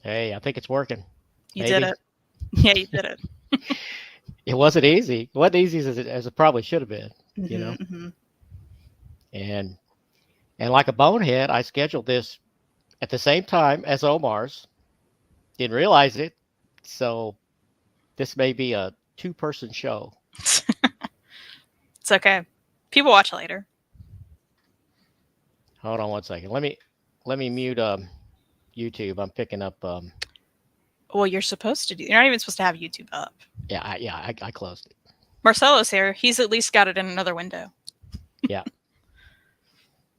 Hey, I think it's working. You did Maybe. it. Yeah, you did it. It wasn't easy. It wasn't easy as it probably should have been, you know. Hmm. And and like a bonehead, I scheduled this at the same time as Omar's. Didn't realize it. So this may be a two-person show. It's okay. People watch later. Hold on one second. Let me mute YouTube. I'm picking up Well, you're supposed to do. You're not even supposed to have YouTube up. yeah, I closed it. Marcelo's here. He's at least got it in another window. Yeah.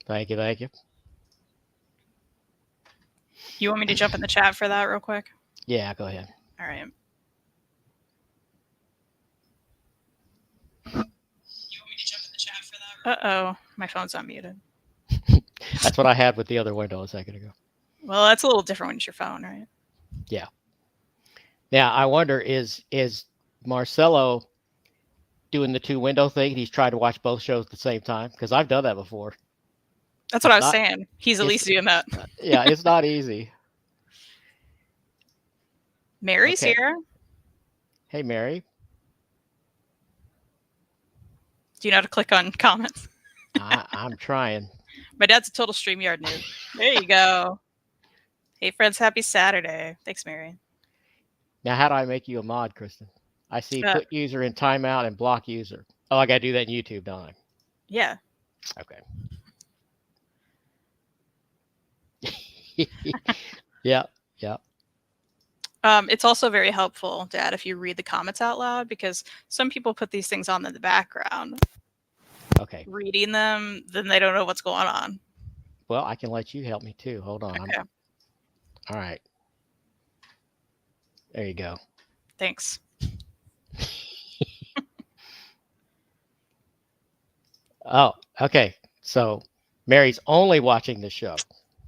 Thank you, thank you. You want me to jump in the chat for that real quick? Yeah, go ahead. All right. Uh-oh. My phone's unmuted. That's what I had with the other window a second ago. Well, that's a little different when it's your phone, right? Yeah. Now I wonder is Marcelo doing the two window thing? He's trying to watch both shows at the same time because I've done that before. That's what I It's was not. saying. He's at It's least doing that. yeah. It's not easy. Mary's Okay. here. Hey, Mary. Do you know how to click on comments? I'm trying. My dad's a total StreamYard noob. There you go. Hey, friends. Happy Saturday. Thanks, Mary. Now, how do I make you a mod, Kristen? I see Uh, put user in timeout and block user. Oh, I got to do that in YouTube, don't yeah. I? Okay. Yeah, yeah. It's also very helpful, Dad, if you read the comments out loud because some people put these things on in the background. Okay. Reading them, then they don't know what's going on. Well, I can let you help me too. Hold on. Okay. All right. There you go. Thanks. Oh, okay. So Mary's only watching the show.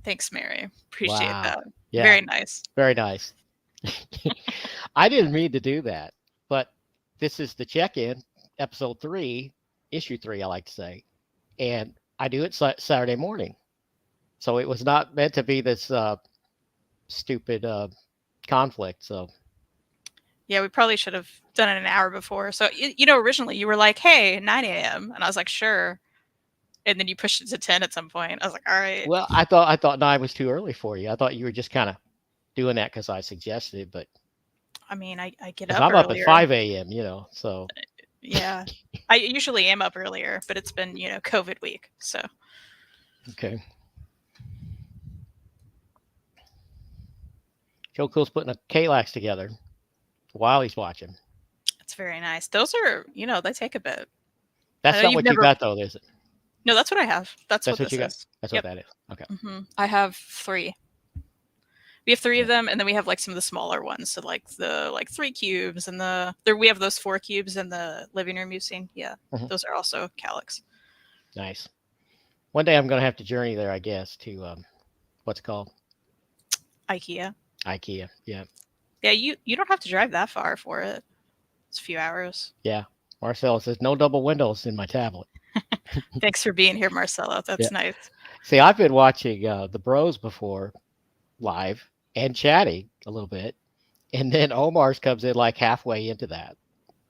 Thanks, Mary. Appreciate Wow. that. Yeah. Very nice. Very nice. I didn't mean to do that, but this is the check-in, episode 3, issue 3, I like to say, and I do it Saturday morning. So it was not meant to be this stupid conflict. So Yeah, we probably should have done it an hour before. So, originally you were like, hey, 9 a.m. And I was like, sure. And then you pushed it to 10 at some point. I was like, all right. well, I thought 9 was too early for you. I thought you were just kind of doing that because I suggested it, but I mean, I get because up I'm up at earlier. 5 a.m., so. Yeah. I usually am up earlier, but it's been, COVID week. So. Okay. Joe Cool's putting a K-Lax together while he's watching. It's very nice. Those are, they take a bit. That's not what you got, though, is it? No, that's what I have. That's what That's what this you got. is. That's Yep. what that is. Okay. I have 3. We have 3 of Yeah. them, and then we have some of the smaller ones. So the 3 cubes, and we have those 4 cubes in the living room you've seen. Yeah, Mhm. those are also Calyx. Nice. One day I'm going to have to journey there, I guess, to what's it called? IKEA. IKEA. Yeah. Yeah, you don't have to drive that far for it. It's a few hours. Yeah. Marcelo says no double windows in my tablet. Thanks for being here, Marcelo. That's Yeah. nice. See, I've been watching the Bros before live and chatting a little bit, and then Omar's comes in like halfway into that,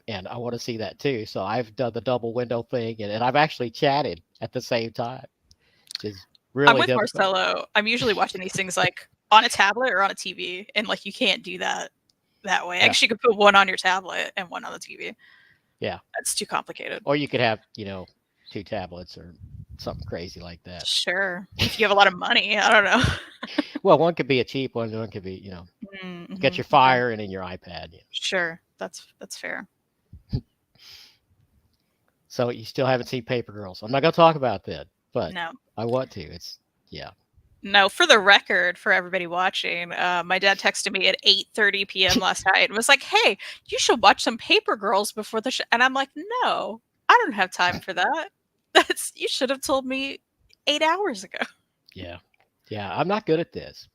and I want to see that too. So I've done the double window thing, and I've actually chatted at the same time, which is really I'm with difficult. Marcelo. I'm usually watching these things on a tablet or on a TV, and you can't do that way. Yeah. Actually, you could put one on your tablet and one on the TV. Yeah. That's too complicated. Or you could have, 2 tablets or something crazy like that. Sure. If you have a lot of money, I don't know. Well, one could be a cheap one could be, get your Fire and then your iPad. Sure. That's fair. So you still haven't seen Paper Girls. I'm not going to talk about that, but No. I want to. Yeah. No, for the record, for everybody watching, my dad texted me at 8:30 p.m. last night and was like, hey, you should watch some Paper Girls before the show. And I'm like, no, I don't have time for that. You should have told me 8 hours ago. Yeah. Yeah. I'm not good at this.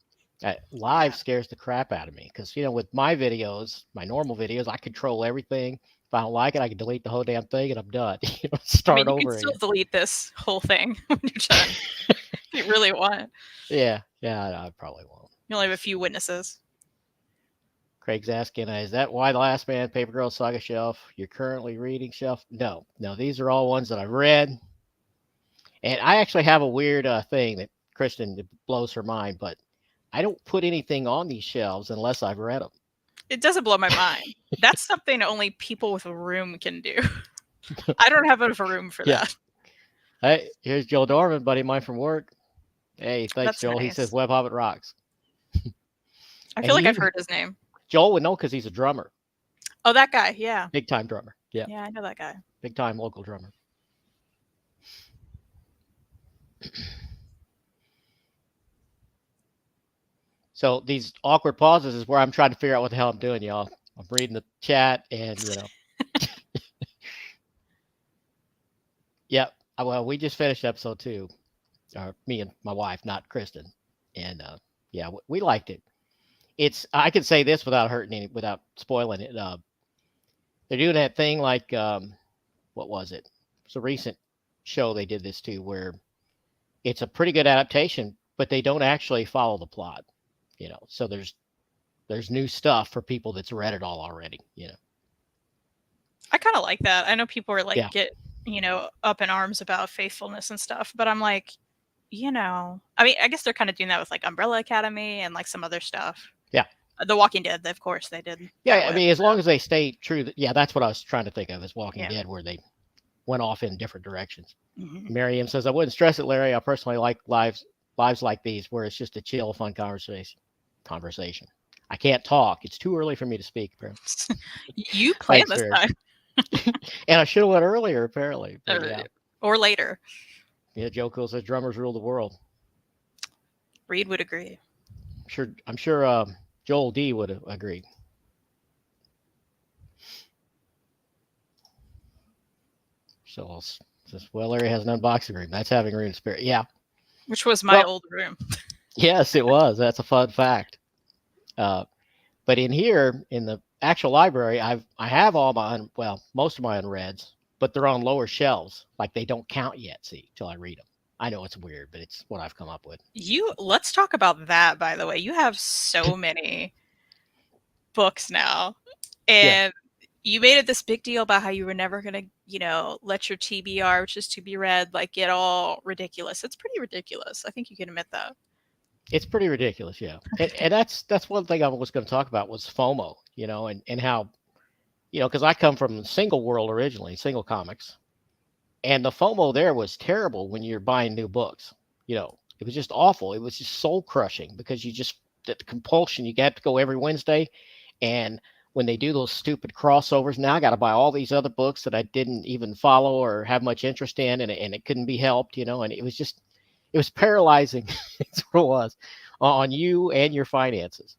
Live scares the crap out of me because, with my videos, my normal videos, I control everything. If I don't like it, I can delete the whole damn thing and I'm done. Start you over can still again. delete this whole thing when you're done. If you really want. Yeah. Yeah. I probably won't. You only have a few witnesses. Craig's asking, is that Why the Last Man, Paper Girl Saga shelf you're currently reading shelf? No, no, these are all ones that I've read. And I actually have a weird thing that Kristen blows her mind, but I don't put anything on these shelves unless I've read them. It doesn't blow my mind. That's something only people with a room can do. I don't have enough room for Yeah. that. Hey, here's Joel Dorman, buddy of mine from work. Hey, thanks, That's Joel. He says nice. Web Hobbit rocks. I And feel he like I've even, heard his name. Joel would know because he's a drummer, Oh, that guy. Yeah. big time drummer. Yeah, Yeah, I know that guy. big time local drummer. So these awkward pauses is where I'm trying to figure out what the hell I'm doing, y'all. I'm reading the chat and, yeah. Well, we just finished episode 2. Me and my wife, not Kristen. And yeah, we liked it. I can say this without without spoiling it. They're doing that thing like, what was it? It's a recent show they did this to where it's a pretty good adaptation, but they don't actually follow the plot, So there's new stuff for people that's read it all already. I kind of like that. I know people are like Yeah. get up in arms about faithfulness and stuff, but I'm like, I mean, I guess they're kind of doing that with like Umbrella Academy and like some other stuff. Yeah. The Walking Dead, of course, they did. Yeah, I mean, as long as they stay true, yeah, that's what I was trying to think of as Walking Yeah. Dead, where they went off in different directions. Mm-hmm. Miriam says, I wouldn't stress it, Larry. I personally like lives like these where it's just a chill, fun conversation. I can't talk. It's too early for me to speak, apparently. You planned this time. And I should have went earlier, apparently. But yeah. Or later. Yeah, Joe Cool says drummers rule the world. Reed would agree. I'm sure Joel D would agree. So, well, Larry has an unboxing room. That's having room spirit. Yeah. Which was my old room. Yes, it was. That's a fun fact. But in here, in the actual library, I have all most of my unreads, but they're on lower shelves. Like they don't count yet, till I read them. I know it's weird, but it's what I've come up with. Let's talk about that, by the way. You have so many books now. And you made it this big deal about how you were never going to, let your TBR, which is to be read, like get all ridiculous. It's pretty ridiculous. I think you can admit that. It's pretty ridiculous, yeah. And that's one thing I was going to talk about was FOMO, and how, because I come from single world originally, single comics. And the FOMO there was terrible when you're buying new books. It was just awful. It was just soul crushing because the compulsion, you got to go every Wednesday. And when they do those stupid crossovers, now I got to buy all these other books that I didn't even follow or have much interest in. And it couldn't be helped, and it was paralyzing. That's what it was on you and your finances.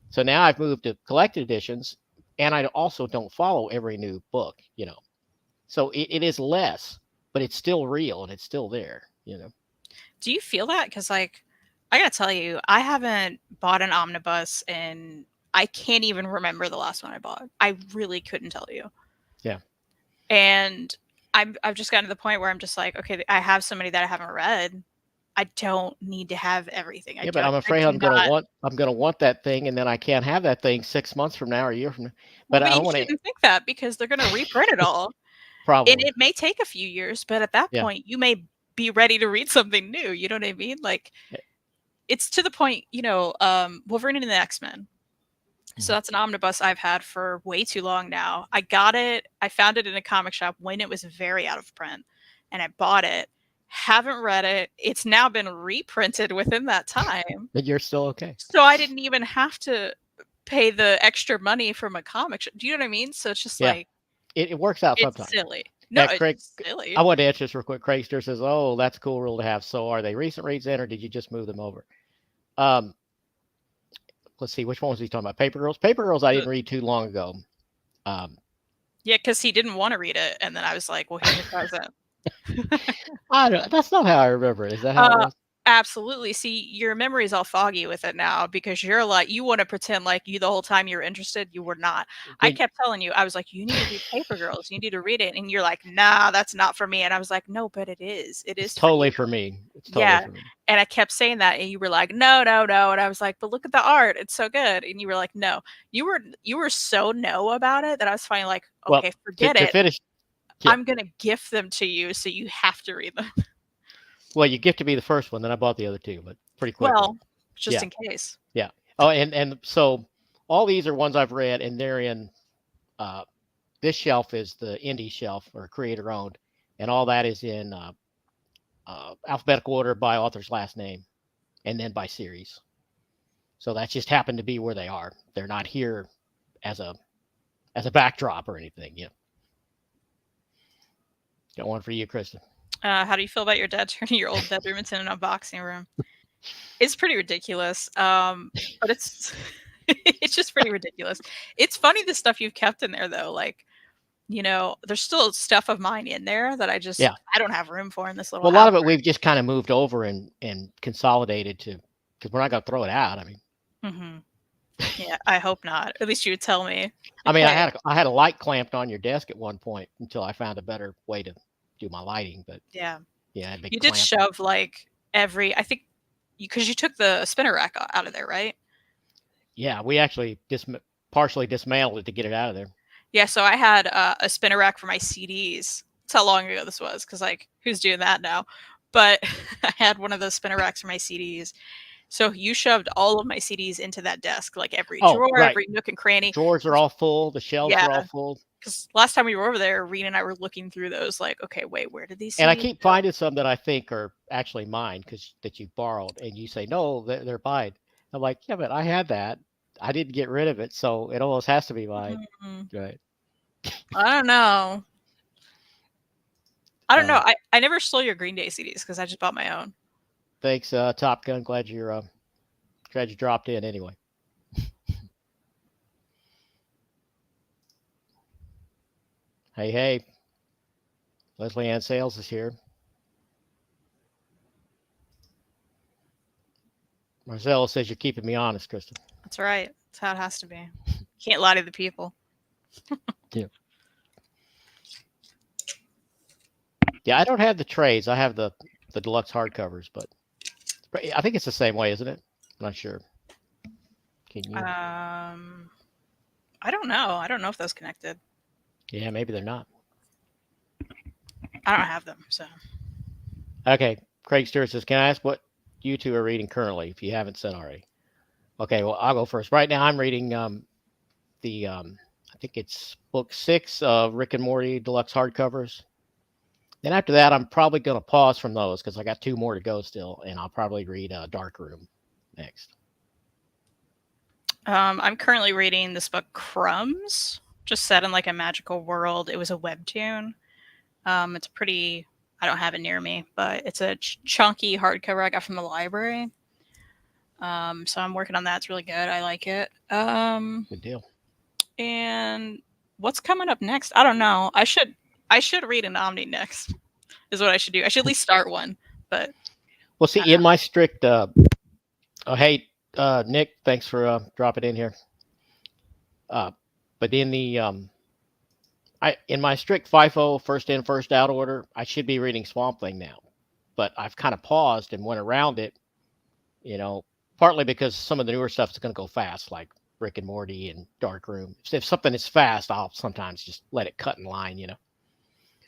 So now I've moved to collected editions, and I also don't follow every new book, So it is less, but it's still real and it's still there, Do you feel that? Because, like, I got to tell you, I haven't bought an omnibus and I can't even remember the last one I bought. I really couldn't tell you. Yeah. And I've just gotten to the point where I'm just like, okay, I have so many that I haven't read. I don't need to have everything. Yeah, but I'm afraid I'm gonna want that thing, and then I can't have that thing 6 months from now or a year from now. But I don't want to. You shouldn't think that because they're going to reprint it all. Probably. And it may take a few years, but at that point, you may be ready to read something new. You know what I mean? Like, it's to the point, Wolverine and the X-Men. So that's an omnibus I've had for way too long now. I found it in a comic shop when it was very out of print, and I bought it. Haven't read it. It's now been reprinted within that time. But you're still okay. So I didn't even have to pay the extra money from a comic shop. Do you know what I mean? So it's just like it works out sometimes. It's silly. No, Craig, it's silly. I want to answer this real quick. Craigster says, "Oh, that's a cool rule to have." So, are they recent reads in, or did you just move them over? Let's see, which one was he talking about? Paper Girls. Paper Girls, I didn't read too long ago. Yeah, because he didn't want to read it, and then I was like, "Well, here's your present." I don't. That's not how I remember it. Is that how it was? Absolutely. See, your memory's all foggy with it now because you're like, you want to pretend like you the whole time you were interested, you were not. I Did kept telling you, I was like, you need to read Paper Girls. You need to read it. And you're like, nah, that's not for me. And I was like, no, but it is. It It's is for totally you. for me. It's totally Yeah. for me. And I kept saying that. And you were like, no, no, no. And I was like, but look at the art. It's so good. And you were like, no. You were so no about it that I was finally like, Well, okay, forget to it. finish, yeah. I'm gonna gift them to you so you have to read them. Well, you gifted me the first one, then I bought the other two, but pretty quickly. Well, just Yeah, in case. yeah. Oh, and so all these are ones I've read, and they're in. Uh, this shelf is the indie shelf or creator owned, and all that is in alphabetical order by author's last name, and then by series. So that just happened to be where they are. They're not here as a backdrop or anything. Yeah. Got one for you, Kristen. How do you feel about your dad turning your old bedroom into an unboxing room? It's pretty ridiculous. But it's it's just pretty ridiculous. It's funny the stuff you've kept in there though. Like, there's still stuff of mine in there that Yeah. I don't have room for in this little Well, a lot house. of it we've just kind of moved over and consolidated to because we're not going to throw it out. I mean, Hmm. Yeah, I hope not. At least you would tell me. I Like, mean, hey, I had a light clamped on your desk at one point until I found a better way to do my lighting. But yeah, yeah, a big you did clamp. shove like I think, because you took the spinner rack out of there, right? Yeah, we actually partially dismantled it to get it out of there. Yeah, so I had a spinner rack for my CDs. That's how long ago this was, because like, who's doing that now? But I had one of those spinner racks for my CDs. So you shoved all of my CDs into that desk, like every Oh, drawer, right. every nook and cranny. Drawers are all full. The shelves Yeah, are all full. because last time we were over there, Rena and I were looking through those, like, okay, wait, where did these And I CDs keep go? finding some that I think are actually mine because that you borrowed, and you say no, they're mine. I'm like, yeah, but I had that. I didn't get rid of it, so it almost has to be mine. Mm, Right. I don't know. I don't know. Uh, I never stole your Green Day CDs because I just bought my own. thanks, Top Gun. Glad you dropped in anyway. Hey, hey, Leslie Ann Sales is here. Marcella says you're keeping me honest, Kristen. That's right. That's how it has to be. Can't lie to the people. Yeah. Yeah, I don't have the trades. I have the deluxe hardcovers, but I think it's the same way, isn't it? I'm not sure. Can you? I don't know. I don't know if those connected. Yeah, maybe they're not. I don't have them, so. Okay, Craig Stewart says, "Can I ask what you two are reading currently, if you haven't said already?" Okay, well, I'll go first. Right now, I'm reading the I think it's book 6 of Rick and Morty deluxe hardcovers. Then after that, I'm probably going to pause from those because I got 2 more to go still, and I'll probably read Dark Room next. I'm currently reading this book, Crumbs, just set in like a magical world. It was a webtoon. It's pretty. I don't have it near me, but it's a chunky hardcover I got from the library. So I'm working on that. It's really good. I like it. Good deal. And what's coming up next? I don't know. I should read an Omni next. Is what I should do. I should at least start one. But Well, see, in my strict, oh, hey, Nick, thanks for dropping in here. But in the in my strict FIFO first in first out order, I should be reading Swamp Thing now, but I've kind of paused and went around it, you know, partly because some of the newer stuff is going to go fast, like Rick and Morty and Dark Room. If something is fast, I'll sometimes just let it cut in line,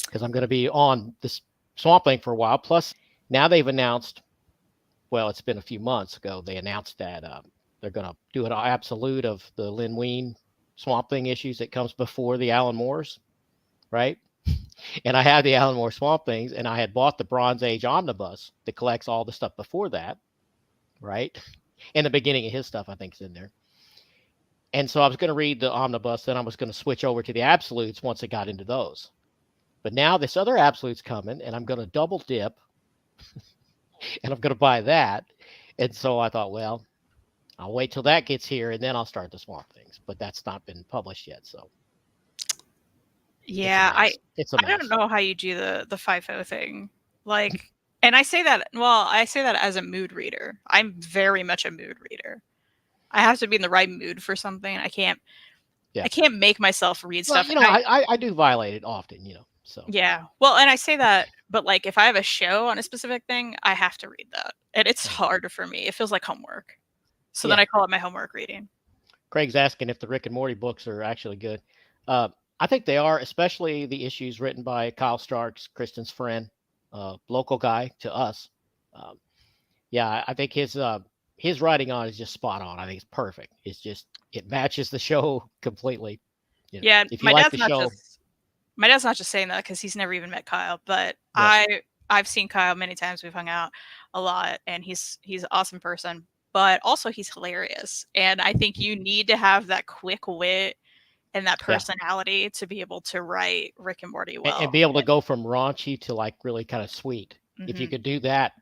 because I'm going to be on this Swamp Thing for a while. Plus, now they've announced, well, it's been a few months ago, they announced that they're going to do an absolute of the Lynn Wein Swamp Thing issues that comes before the Alan Moore's, right? And I have the Alan Moore Swamp Things, and I had bought the Bronze Age omnibus that collects all the stuff before that, right? And the beginning of his stuff, I think, is in there. And so I was going to read the omnibus, then I was going to switch over to the absolutes once I got into those. But now this other absolute's coming, and I'm going to double dip, and I'm going to buy that. And so I thought, well, I'll wait till that gets here, and then I'll start the Swamp Things. But that's not been published yet, so yeah, it's a mess. I don't know how you do the FIFO thing. Like, And I say that, well, I say that as a mood reader. I'm very much a mood reader. I have to be in the right mood for something. I Yeah. can't make myself read Well, stuff. you know, I do violate it often, you know. So Yeah. Well, and I say that, but like if I have a show on a specific thing, I have to read that. And it's uh, harder for me. It feels like homework. So then yeah. I call it my homework reading. Craig's asking if the Rick and Morty books are actually good. Uh, I think they are, especially the issues written by Kyle Starks, Kristen's friend, local guy to us. Um, yeah, I think his writing on is just spot on. I think it's perfect. It's just it matches the show completely. You know, Yeah, if you like the show, my dad's not just saying that because he's never even met Kyle, but yeah, I've seen Kyle many times. We've hung out a lot, and he's an awesome person. But also he's hilarious, and I think you need to have that quick wit and that yeah, personality to be able to write Rick and Morty and well. be able to go from raunchy to like really kind of sweet. If you Hmm. could do that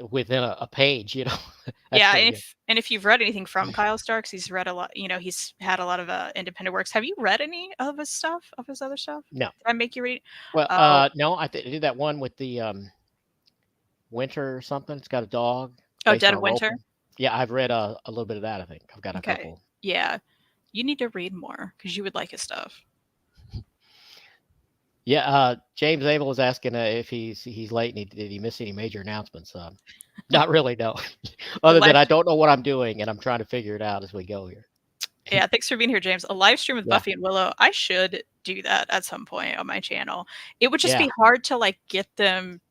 within a page, you know, that's Yeah, pretty good. and if you've read anything from Kyle Starks, he's read a lot. You know, he's had a lot of independent works. Have you read any of his stuff, of his other stuff? No, Did I make you read? well, Oh, no, I did that one with the Winter or something. It's got a dog oh, based Dead on of a role Winter. play. Yeah, I've read a little bit of that. I think I've got a Okay, couple. yeah, you need to read more because you would like his stuff. Yeah, James Abel was asking if he's late and did he miss any major announcements? Not really, no. A Other than live, I don't know what I'm doing and I'm trying to figure it out as we go here. yeah. Thanks for being here, James. A live stream with Yeah, Buffy and Willow. I should do that at some point on my channel. It would just yeah. be hard to like get them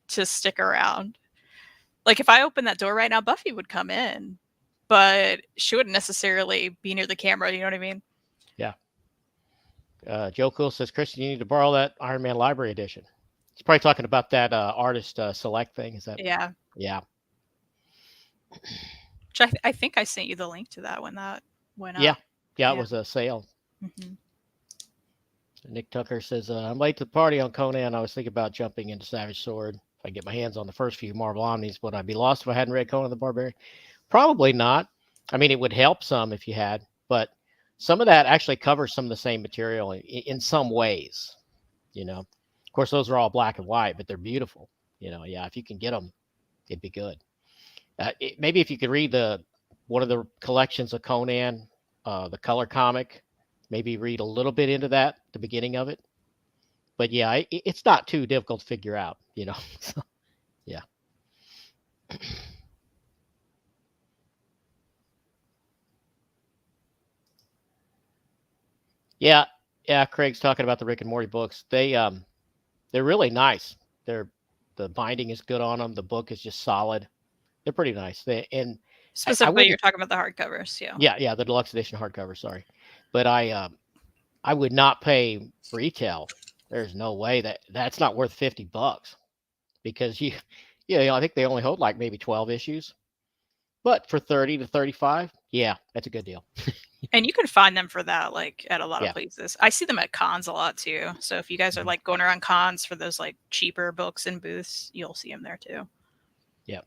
to stick around. Like if I open that door right now, Buffy would come in, but she wouldn't necessarily be near the camera. You know what I mean? Yeah. Joe Cool says, Christian, you need to borrow that Iron Man Library Edition. He's probably talking about that artist select thing. Is that? Yeah. Yeah. Which I think I sent you the link to that when that went Yeah. up. Yeah. It Yeah. was a sale. Hmm. Nick Tucker says, I'm late to the party on Conan. I was thinking about jumping into Savage Sword. If I get my hands on the first few Marvel Omnis, would I be lost if I hadn't read Conan the Barbarian? Probably not. I mean, it would help some if you had, but some of that actually covers some of the same material in some ways. You know, of course, those are all black and white, but they're beautiful. You know, yeah, if you can get them, it'd be good. Maybe if you could read the one of the collections of Conan, the color comic, maybe read a little bit into that, the beginning of it. But yeah, it's not too difficult to figure out. You know, so, yeah. Yeah, yeah. Craig's talking about the Rick and Morty books. They're really nice. They're the binding is good on them. The book is just solid. They're pretty nice. And I Specifically, you're wouldn't. talking about the hardcovers. Yeah. Yeah, yeah, the deluxe edition hardcover. Sorry, but I would not pay retail. There's no way that's not worth $50 because you know, I think they only hold like maybe 12 issues. But for 30 to 35, yeah, that's a good deal. And you can find them for that, like at a lot of Yeah. places. I see them at cons a lot too. So if you guys are Mhm. like going around cons for those like cheaper books and booths, you'll see them there too. Yeah.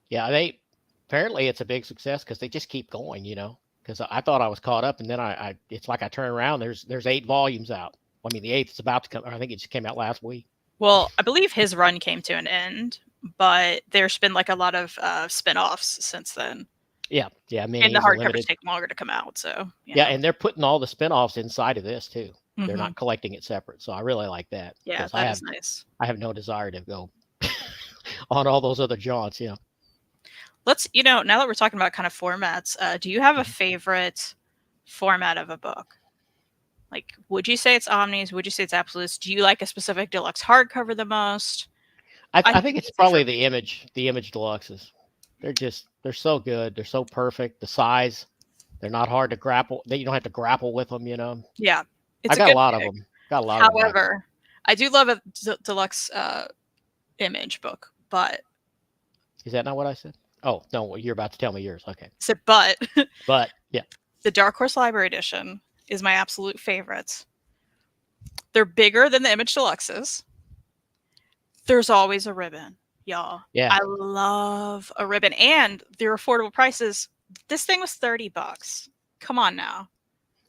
Yeah, they apparently it's a big success because they just keep going, you know. Because I thought I was caught up, and then I it's like I turn around. There's 8 volumes out. I mean, the eighth is about to come. I think it just came out last week. Well, I believe his run came to an end, but there's been like a lot of spin-offs since then. Yeah, yeah. And the Minis and hardcovers limited. take longer to come out, so you Yeah, know. and they're putting all the spinoffs inside of this too. They're Hmm. not collecting it separate. So I really like that Yeah, because that is nice. I have no desire to go on all those other jaunts. You know. Let's, you know, now that we're talking about kind of formats, do you have a Mhm. favorite format of a book? Like, would you say it's omnis? Would you say it's absolutes? Do you like a specific deluxe hardcover the most? I I think think it's it's easy for probably me. the image deluxes. They're so good. They're so perfect. The size, they're not hard to grapple. You don't have to grapple with them. You know. Yeah, I it's a got a good lot of pick. them. Got a lot of them back. However, I do love a deluxe image book, but Is that not what I said? Oh no, you're about to tell me yours. Okay, so, but but yeah, the Dark Horse Library Edition is my absolute favorite. They're bigger than the image deluxes. There's always a ribbon, y'all. yeah. I love a ribbon, and they're affordable prices. This thing was $30. Come on now,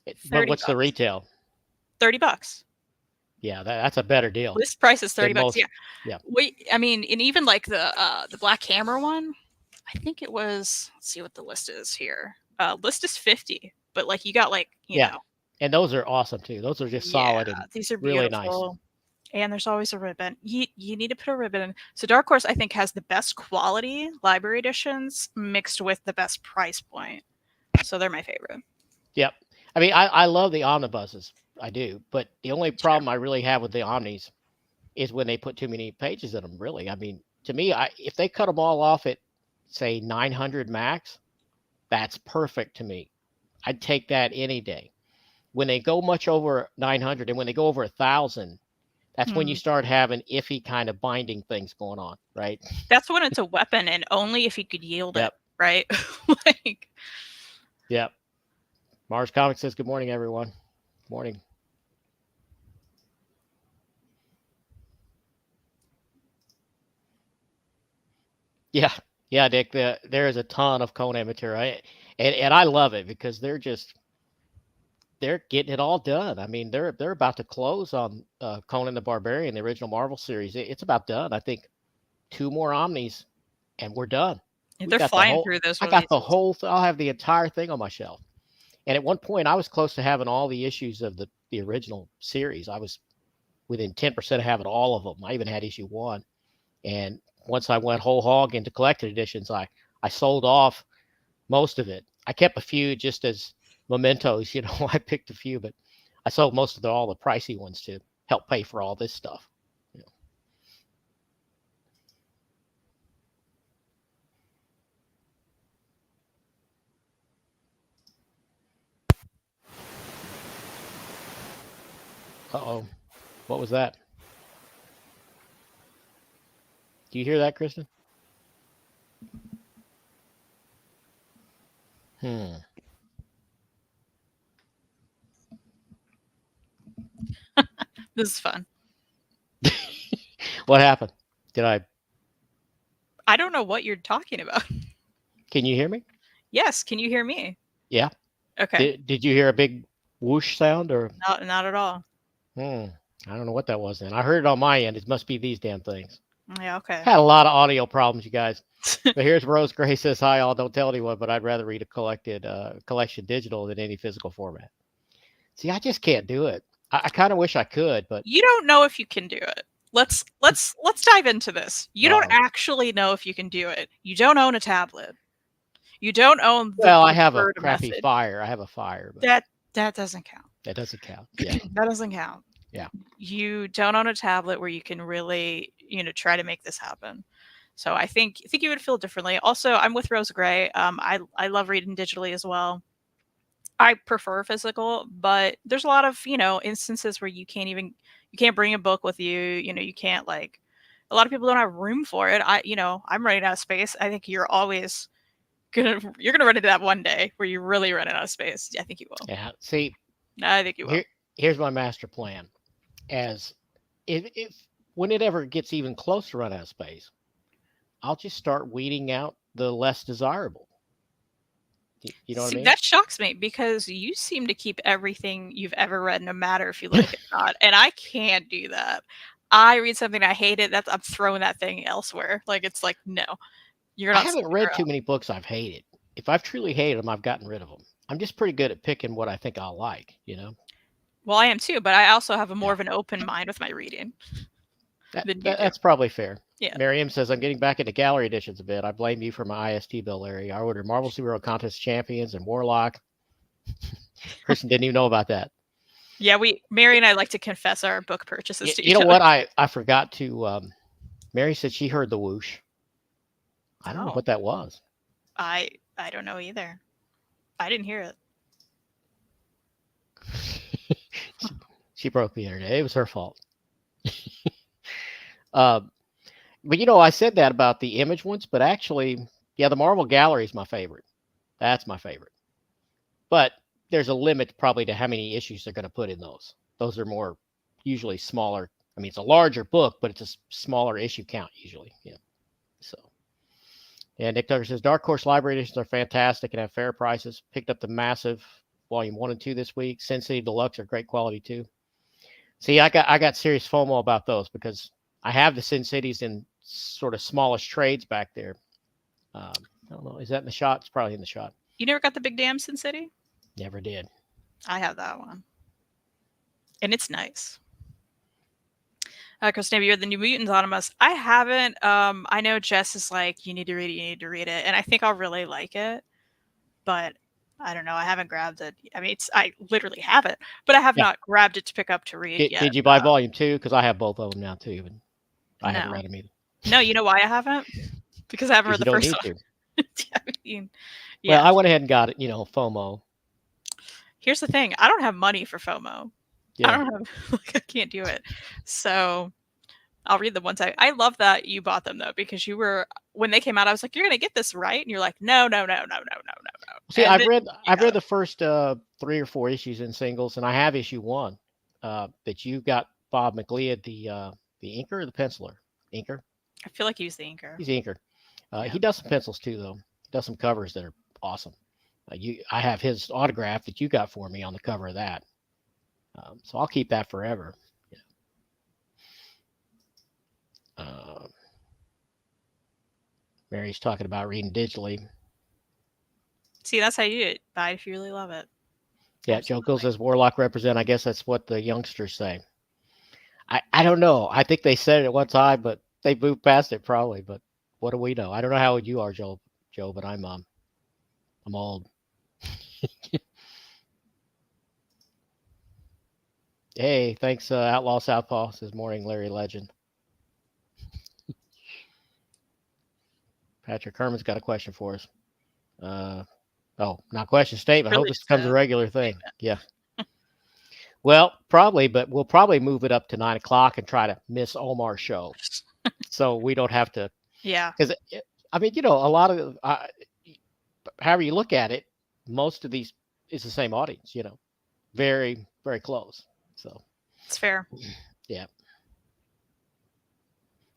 But thirty what's the bucks. retail? $30. Yeah, that's a better deal List price is than $30. most. Yeah. Yeah. Wait, I mean, and even like the Black Hammer one, I think it was. Let's see what the list is here. List is 50, but like you got like Yeah. And those are awesome too. Those are just yeah, solid and these are really nice. beautiful. And there's always a ribbon. You need to put a ribbon in. So Dark Horse, I think, has the best quality library editions mixed with the best price point. So they're my favorite. Yep. I mean, I love the omnibuses. I do. But the only Sure. problem I really have with the omnis is when they put too many pages in them, really. I mean, to me, if they cut them all off at, say, 900 max, that's perfect to me. I'd take that any day. When they go much over 900 and when they go over 1,000, that's when you Hmm. start having iffy kind of binding things going on, right? That's when it's a weapon, and only if you could yield it, Yep. right? Like, Yep. Mars Comics says, good morning, everyone. Morning. Yeah. Yeah, Dick, there is a ton of Conan material. And I love it because they're getting it all done. I mean, they're about to close on Conan the Barbarian, the original Marvel series. It's about done. I think 2 more omnis and we're done. We they're got the flying whole. through those I got the releases. whole. I'll have the entire thing on my shelf. And at one point, I was close to having all the issues of the original series. I was within 10% of having all of them. I even had issue 1. And once I went whole hog into collected editions, I sold off most of it. I kept a few just as mementos. I picked a few, but I sold most of all the pricey ones to help pay for all this stuff. You know. Uh-oh. What was that? Do you hear that, Kristan? Hmm. This is fun. What happened? Did I? I don't know what you're talking about. Can you hear me? Yes, can you hear me? Yeah. Okay. Did you hear a big whoosh sound or? Not at all. Hmm. I don't know what that was then. I heard it on my end. It must be these damn things. Yeah, okay. Had a lot of audio problems, you guys. But here's Rose Gray says, hi, all. Don't tell anyone, but I'd rather read a collection digital than any physical format. See, I just can't do it. I kind of wish I could, but You don't know if you can do it. Let's dive into this. You don't uh, actually know if you can do it. You don't own a tablet. You don't own the well, I have a preferred crappy method. Fire. I have a Fire, but That doesn't count. that doesn't count. Yeah, That doesn't count. yeah. You don't own a tablet where you can really, try to make this happen. So I think you would feel differently. Also, I'm with Rose Gray. I love reading digitally as well. I prefer physical, but there's a lot of, instances where you can't bring a book with you, you can't like a lot of people don't have room for it. I'm running out of space. I think you're gonna run into that one day where you're really running out of space. I think you will. Yeah. See, I think you will. here's my master plan. As if when it ever gets even close to run out of space, I'll just start weeding out the less desirable. You know what I See, mean? that shocks me because you seem to keep everything you've ever read, no matter if you like it or not. And I can't do that. I read something I hate it. I'm throwing that thing elsewhere. Like it's like, no, you're I not haven't sticking read too around. many books I've hated. If I've truly hated them, I've gotten rid of them. I'm just pretty good at picking what I think I'll like. Well, I am too, but I also have a more Yeah. of an open mind with my reading That, than you that do. that's probably fair. Yeah. Miriam says, I'm getting back into gallery editions a bit. I blame you for my IST bill, Larry. I ordered Marvel Superhero Contest Champions and Warlock. Kristen didn't even know about that. Yeah, Mary and I like to confess our book purchases to You each know other. what? I forgot to. Mary said she heard the whoosh. I don't know Oh, what that was. I don't know either. I didn't hear it. She broke the internet. It was her fault. Um, but I said that about the image ones, but actually, yeah, the Marvel Gallery is my favorite. That's my favorite. But there's a limit probably to how many issues they're going to put in those. Those are more usually smaller. I mean, it's a larger book, but it's a smaller issue count usually. Yeah. So, yeah, Nick Tucker says Dark Horse Library editions are fantastic and have fair prices. Picked up the massive volume 1 and 2 this week. Sin City Deluxe are great quality too. See, I got serious FOMO about those because I have the Sin Cities in sort of smallish trades back there. I don't know. Is that in the shot? It's probably in the shot. You never got the Big Damn Sin City? Never did. I have that one, and it's nice. Kristan, you're the New Mutants Anonymous. I haven't. I know Jess is like, you need to read it, you need to read it, and I think I'll really like it. But I don't know. I haven't grabbed it. I mean, I literally have it, but I have Yeah. not grabbed it to pick up to read yet. Did you buy volume 2? Because I have both of them now too, and I haven't No, read them either. no. You know why I haven't? Because I haven't Because read you the don't first need one. to. I mean, Well, yeah. I went ahead and got it. FOMO. Here's the thing. I don't have money for FOMO. I Yeah. don't have. Like, I can't do it. So I'll read them once. I love that you bought them though, because you were when they came out. I was like, you're gonna get this right, and you're like, no, no, no, no, no, no, no, no. See, And I've then read you I've got read them. the first 3 or 4 issues in singles, and I have issue 1 that you got Bob McLeod, the inker or the penciler. Inker. I feel like he's the anchor. He's the inker. Yeah. He does some pencils too, though. He does some covers that are awesome. I have his autograph that you got for me on the cover of that, so I'll keep that forever. Uh, Mary's talking about reading digitally. See, that's how you do it. Buy it if you really love it. Yeah, Joko Absolutely. says Warlock represent. I guess that's what the youngsters say. I don't know. I think they said it at one time, but they moved past it probably. But what do we know? I don't know how old you are, Joe, but I'm old. Hey, thanks, Outlaw Southpaw says morning, Larry Legend. Patrick Herman's got a question for us. Uh, oh, not question, statement. I hope Really this just becomes a a regular thing. statement. Yeah. Well, probably, but we'll probably move it up to 9 o'clock and try to miss Omar's show, so we don't have to. Yeah. Because I mean, a lot of however you look at it, most of these is the same audience. Very very close. So It's fair. yeah,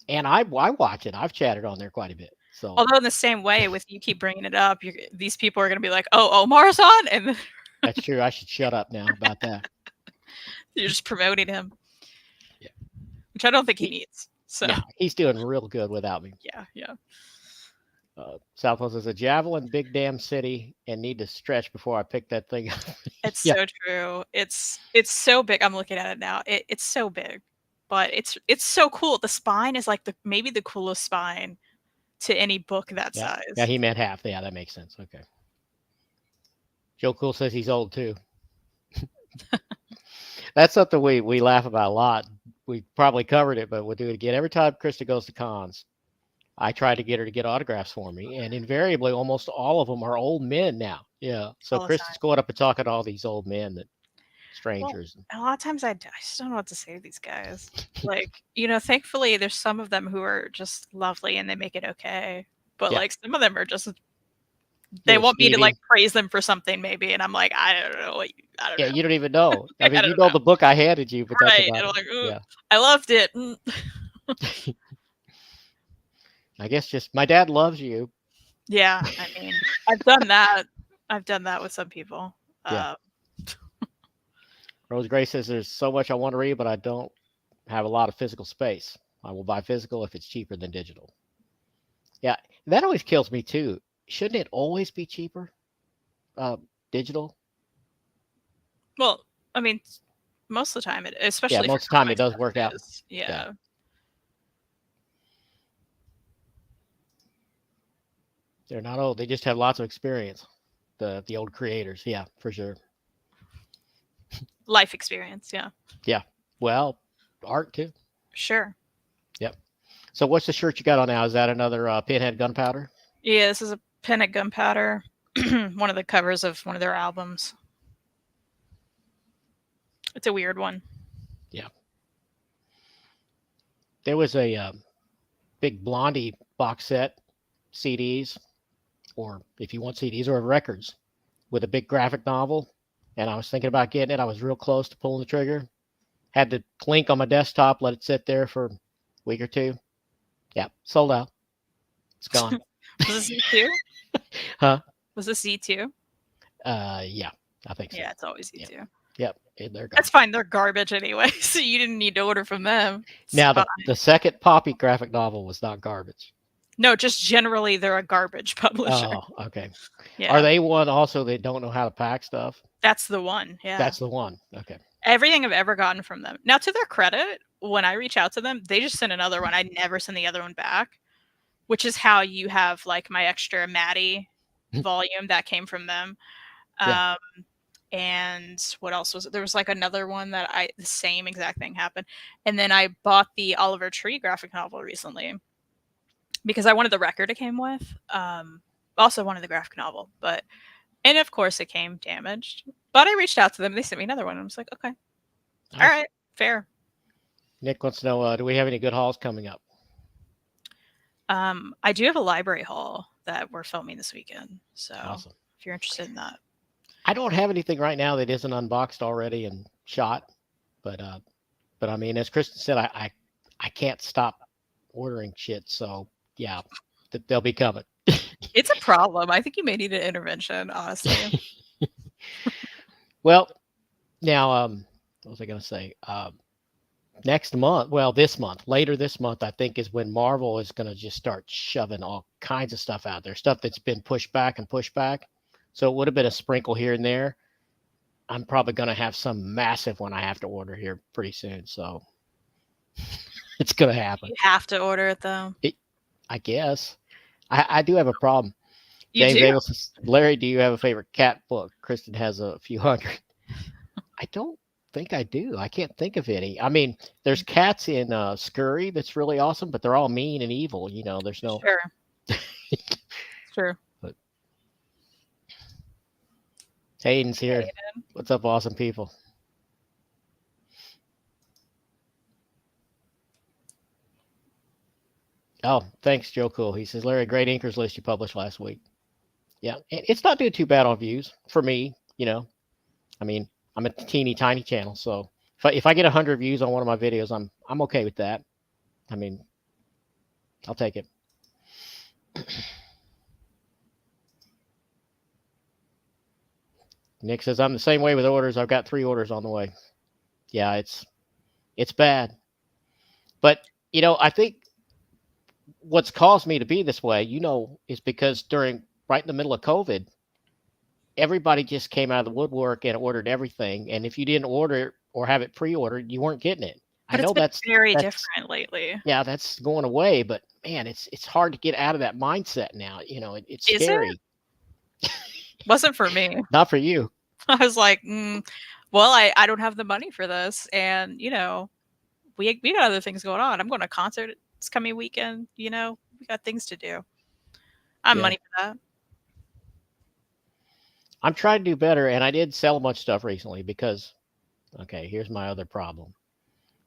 and I watch it. I've chatted on there quite a bit. So Although in the same way, with you keep bringing it up, these people are going to be like, "Oh, Omar's on," and then that's true. I should shut up now about that. you're just promoting him, Yeah. which I don't think he He, needs. So no, he's doing real good without me. yeah, yeah. Southwest is a javelin, big damn city, and need to stretch before I pick that thing up. It's Yeah, so true. It's so big. I'm looking at it now. It's so big, but it's so cool. The spine is like maybe the coolest spine to any book that yeah, yeah. size. He meant half. Yeah, that makes sense. Okay. Joe Cool says he's old too. That's something we laugh about a lot. We probably covered it, but we'll do it again. Every time Krista goes to cons, I try to get her to get autographs for me, and invariably, almost all of them are old men now. Yeah, so All the time. Krista's going up and talking to all these old men that Well, strangers. a lot of times I just don't know what to say to these guys. Like, thankfully there's some of them who are just lovely and they make it okay. But Yeah, like some of them are just they little want me to like skeevy. praise them for something maybe, and I'm like, I don't know. I don't Yeah, know. you don't even know. I I mean, don't you know. know the book I handed you, but that's Right. And about I'm it. like, "Ooh, Yeah, I loved it." I guess just my dad loves you. Yeah, I mean, I've done that. I've done that with some people. Yeah. Uh, Rose Gray says there's so much I want to read, but I don't have a lot of physical space. I will buy physical if it's cheaper than digital. Yeah, that always kills me too. Shouldn't it always be cheaper? Uh, Digital? well, I mean, most of the time, Yeah, especially for most of the time it comics does stuff, work it out. is. Yeah, Yeah. they're not old. They just have lots of experience. The old creators. Yeah, for sure. Life experience. Yeah. Yeah. Well, art too. Sure. Yep. So what's the shirt you got on now? Is that another Pinhead Gunpowder? Yeah, this is a pen at gunpowder. One of the covers of one of their albums. It's a weird one. Yeah. There was a big Blondie box set, CDs, or if you want CDs or records, with a big graphic novel. And I was thinking about getting it. I was real close to pulling the trigger. Had the link on my desktop, let it sit there for a week or two. Yeah, sold out. It's gone. Was this Z2? Huh? Was this Z2? Yeah, I think so. Yeah, it's always Yeah, Z2. Yep, and they're gone. That's fine. They're garbage anyway, so you didn't need to order from them. It's Now fine. the second Poppy graphic novel was not garbage. No, just generally they're a garbage publisher. Oh, okay. Are Yeah, they one also that don't know how to pack stuff? that's the one. Yeah. That's the one. Okay. Everything I've ever gotten from them. Now, to their credit, when I reach out to them, they just send another one. I never send the other one back, which is how you have like my extra Maddie volume that came from them. Yeah. And what else was it? There was like another one that the same exact thing happened. And then I bought the Oliver Tree graphic novel recently because I wanted the record it came with. Also wanted the graphic novel, and of course it came damaged. But I reached out to them. They sent me another one. I was like, okay, Nice. all right, fair. Nick wants to know, do we have any good hauls coming up? I do have a library haul that we're filming this weekend. So Awesome. if you're interested in that. I don't have anything right now that isn't unboxed already and shot, but I mean, as Kristan said, I can't stop ordering shit. So yeah, they'll be coming. It's a problem. I think you may need an intervention, honestly. Well, now, what was I going to say? Next month, well, later this month, I think is when Marvel is going to just start shoving all kinds of stuff out there, stuff that's been pushed back and pushed back. So it would have been a sprinkle here and there. I'm probably going to have some massive one I have to order here pretty soon. So it's going to happen. You have to order it though. I guess. I do have a problem. You James do? Abel says, Larry, do you have a favorite cat book? Kristan has a few hundred. I don't think I do. I can't think of any. I mean, there's cats in Scurry that's really awesome, but they're all mean and evil. You know, there's no. Sure. Sure. But Hayden's here. Hayden. What's up, awesome people? Oh, thanks, Joe Cool. He says, Larry, great Inkers list you published last week. Yeah, it's not doing too bad on views for me. You know, I mean, I'm a teeny tiny channel, so if I get 100 views on one of my videos, I'm okay with that. I mean, I'll take it. Nick says, I'm the same way with orders. I've got 3 orders on the way. Yeah, it's bad. But, you know, I think what's caused me to be this way, you know, is because right in the middle of COVID, everybody just came out of the woodwork and ordered everything. And if you didn't order or have it pre-ordered, you weren't getting it. But I know it's been very different lately. Yeah, that's going away. But man, it's hard to get out of that mindset now. You know, it's scary. Wasn't for me. Not for you. I was like, well, I don't have the money for this. And, you know, we got other things going on. I'm going to a concert this coming weekend. You know, we got things to do. I have money for that. I'm trying to do better. And I did sell a bunch of stuff recently because, okay, here's my other problem.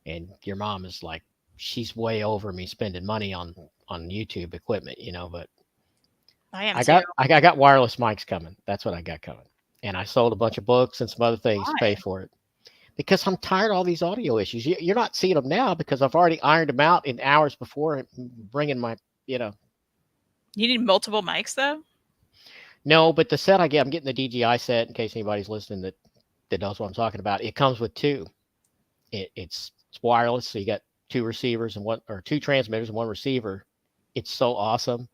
And your mom is like, she's way over me spending money on YouTube equipment, you know, but I got wireless mics coming. That's what I got coming. And I sold a bunch of books and some other things to pay for it because I'm tired of all these audio issues. You're not seeing them now because I've already ironed them out in hours before bringing my, you know. You need multiple mics though? No, but the set I'm getting the DJI set in case anybody's listening that knows what I'm talking about. It comes with 2. It's wireless. So you got 2 receivers and 2 transmitters and 1 receiver. It's so awesome.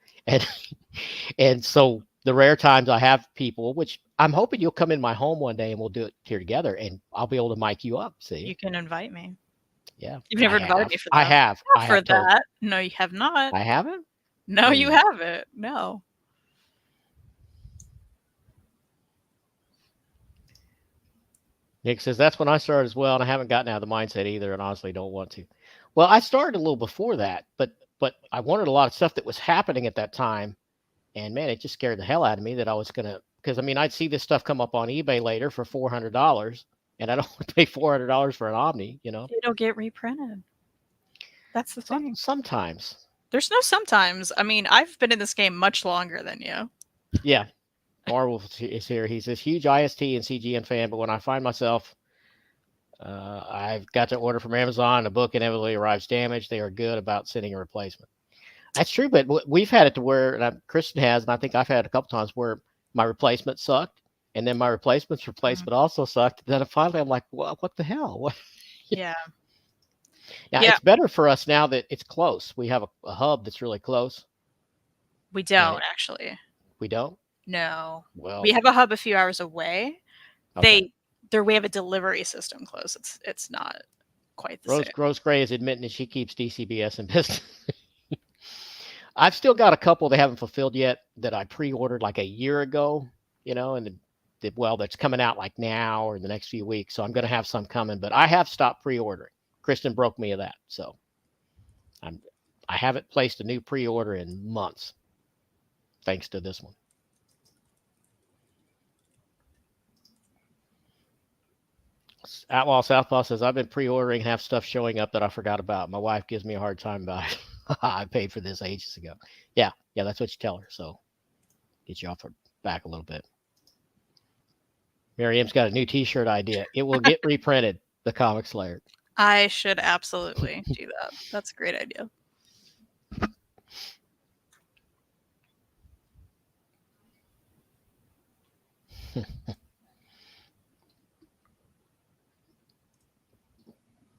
And so the rare times I have people, which I'm hoping you'll come in my home one day and we'll do it here together and I'll be able to mic you up. See, you can invite me. Yeah. You've never invited me for that. I have. Not for that. No, you have not. I haven't? No, you haven't. No. Nick says, that's when I started as well, and I haven't gotten out of the mindset either, and honestly don't want to. Well, I started a little before that, but I wanted a lot of stuff that was happening at that time, and man, it just scared the hell out of me that I was going to, because I mean, I'd see this stuff come up on eBay later for $400, and I don't want to pay $400 for an Omni, you know? It'll get reprinted. That's the thing. Sometimes. There's no sometimes. I mean, I've been in this game much longer than you. Yeah. Marvel is here. He's this huge IST and CGN fan, but when I find myself, I've got to order from Amazon, a book inevitably arrives damaged. They are good about sending a replacement. That's true, but we've had it to where, and Kristan has, and I think I've had it a couple times where my replacement sucked, and then my replacements Mhm. replacement also sucked. Then finally, I'm like, what the hell? What? Yeah. Now Yeah. it's better for us now that it's close. We have a hub that's really close, We and don't actually. we don't. No. We Well, have a hub a few hours away. okay. They we have a delivery system close. It's not quite the same. Rose Gray is admitting that she keeps DCBS in business. I've still got a couple they haven't fulfilled yet that I pre-ordered like a year ago, and well, that's coming out like now or in the next few weeks. So I'm going to have some coming, but I have stopped pre-ordering. Kristen broke me of that, so I'm I haven't placed a new pre-order in months, thanks to this one. Outlaw Southpaw says I've been pre-ordering and have stuff showing up that I forgot about. My wife gives me a hard time about it. I paid for this ages ago. Yeah, that's what you tell her. So get you off her back a little bit. Miriam's got a new T-shirt idea. It will get reprinted. The Comic Slayer. I should absolutely do that. That's a great idea.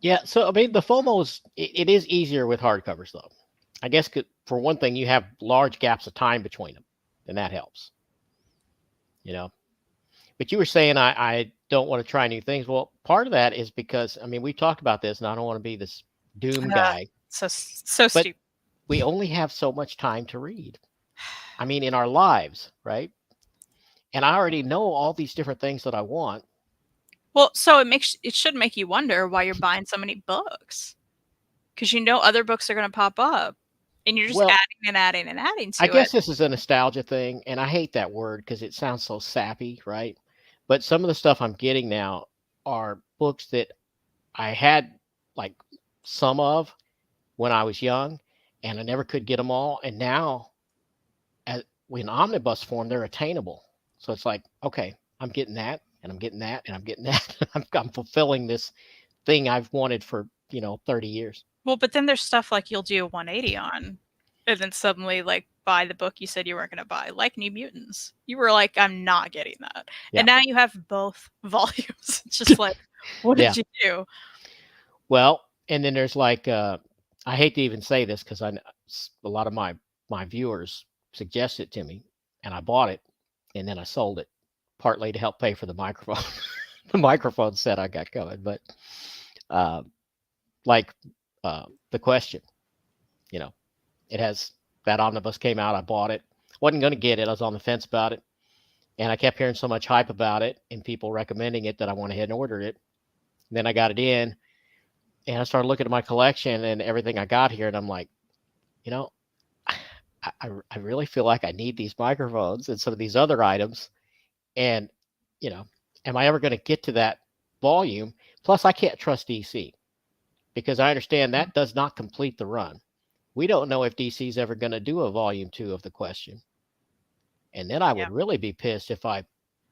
Yeah, so I mean, the FOMO it is easier with hardcovers though. I guess for one thing, you have large gaps of time between them, and that helps. You know, but you were saying I don't want to try new things. Well, part of that is because I mean we talked about this, and I don't want to be this doom Uh, guy, so but stupid. we only have so much time to read. I mean, in our lives, right? And I already know all these different things that I want. Well, so it should make you wonder why you're buying so many books, because you know other books are going to pop up, and you're just Well, adding and adding and adding I to it. guess this is a nostalgia thing, and I hate that word because it sounds so sappy, right? But some of the stuff I'm getting now are books that I had like some of when I was young, and I never could get them all. And now, in omnibus form, they're attainable. So it's like, okay, I'm getting that, and I'm getting that, and I'm getting that. I'm fulfilling this thing I've wanted for 30 years. Well, but then there's stuff like you'll do a 180 on, and then suddenly like buy the book you said you weren't going to buy, like New Mutants. You were like, I'm not getting that, and Yeah, now you have both volumes. It's just like, what yeah. did you do? Well, and then there's like, I hate to even say this because a lot of my viewers suggest it to me, and I bought it, and then I sold it partly to help pay for the microphone, the microphone set I got coming. But uh, like the question, you know, it has that omnibus came out. I bought it. Wasn't going to get it. I was on the fence about it, and I kept hearing so much hype about it and people recommending it that I went ahead and ordered it. And then I got it in, and I started looking at my collection and everything I got here, and I'm like, you know, I really feel like I need these microphones and some of these other items. And, you know, am I ever going to get to that volume? Plus, I can't trust DC because I understand that does not complete the run. We don't know if DC is ever going to do a volume 2 of the question. And then I Yeah. would really be pissed if I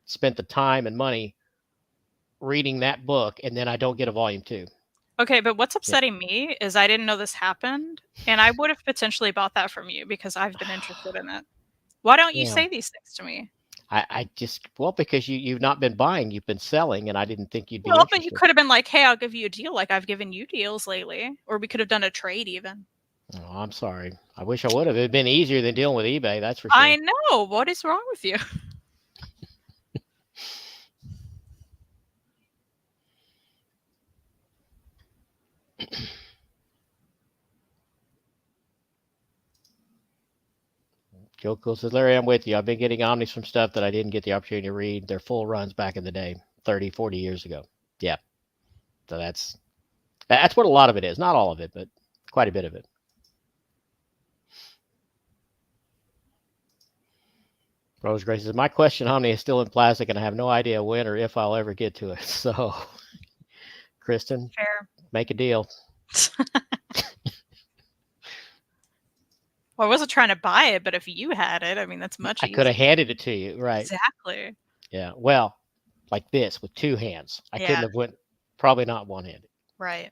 spent the time and money reading that book and then I don't get a volume 2. Okay, but what's Yeah. upsetting me is I didn't know this happened, and I would have potentially bought that from you because I've been interested in it. Why don't you Yeah. say these things to me? I just, well, because you've not been buying, you've been selling, and I didn't think you'd be Well, but you interested. could have been like, "Hey, I'll give you a deal like I've given you deals lately," or we could have done a trade even. Oh, I'm sorry. I wish I would have. It'd been easier than dealing with eBay, that's for I sure. know. What is wrong with you? Kyoko says, Larry, I'm with you. I've been getting omnis from stuff that I didn't get the opportunity to read. Their full runs back in the day, 30, 40 years ago. Yeah. So that's what a lot of it is. Not all of it, but quite a bit of it. Rose Grace says, my question omni is still in plastic, and I have no idea when or if I'll ever get to it. So, Kristen, Fair. make a deal. Well, I wasn't trying to buy it, but if you had it, I mean, that's much I could have easier. handed it to you, right? Exactly. Yeah. Well, like this with two hands. I Yeah. couldn't have went. Probably not one handed. Right.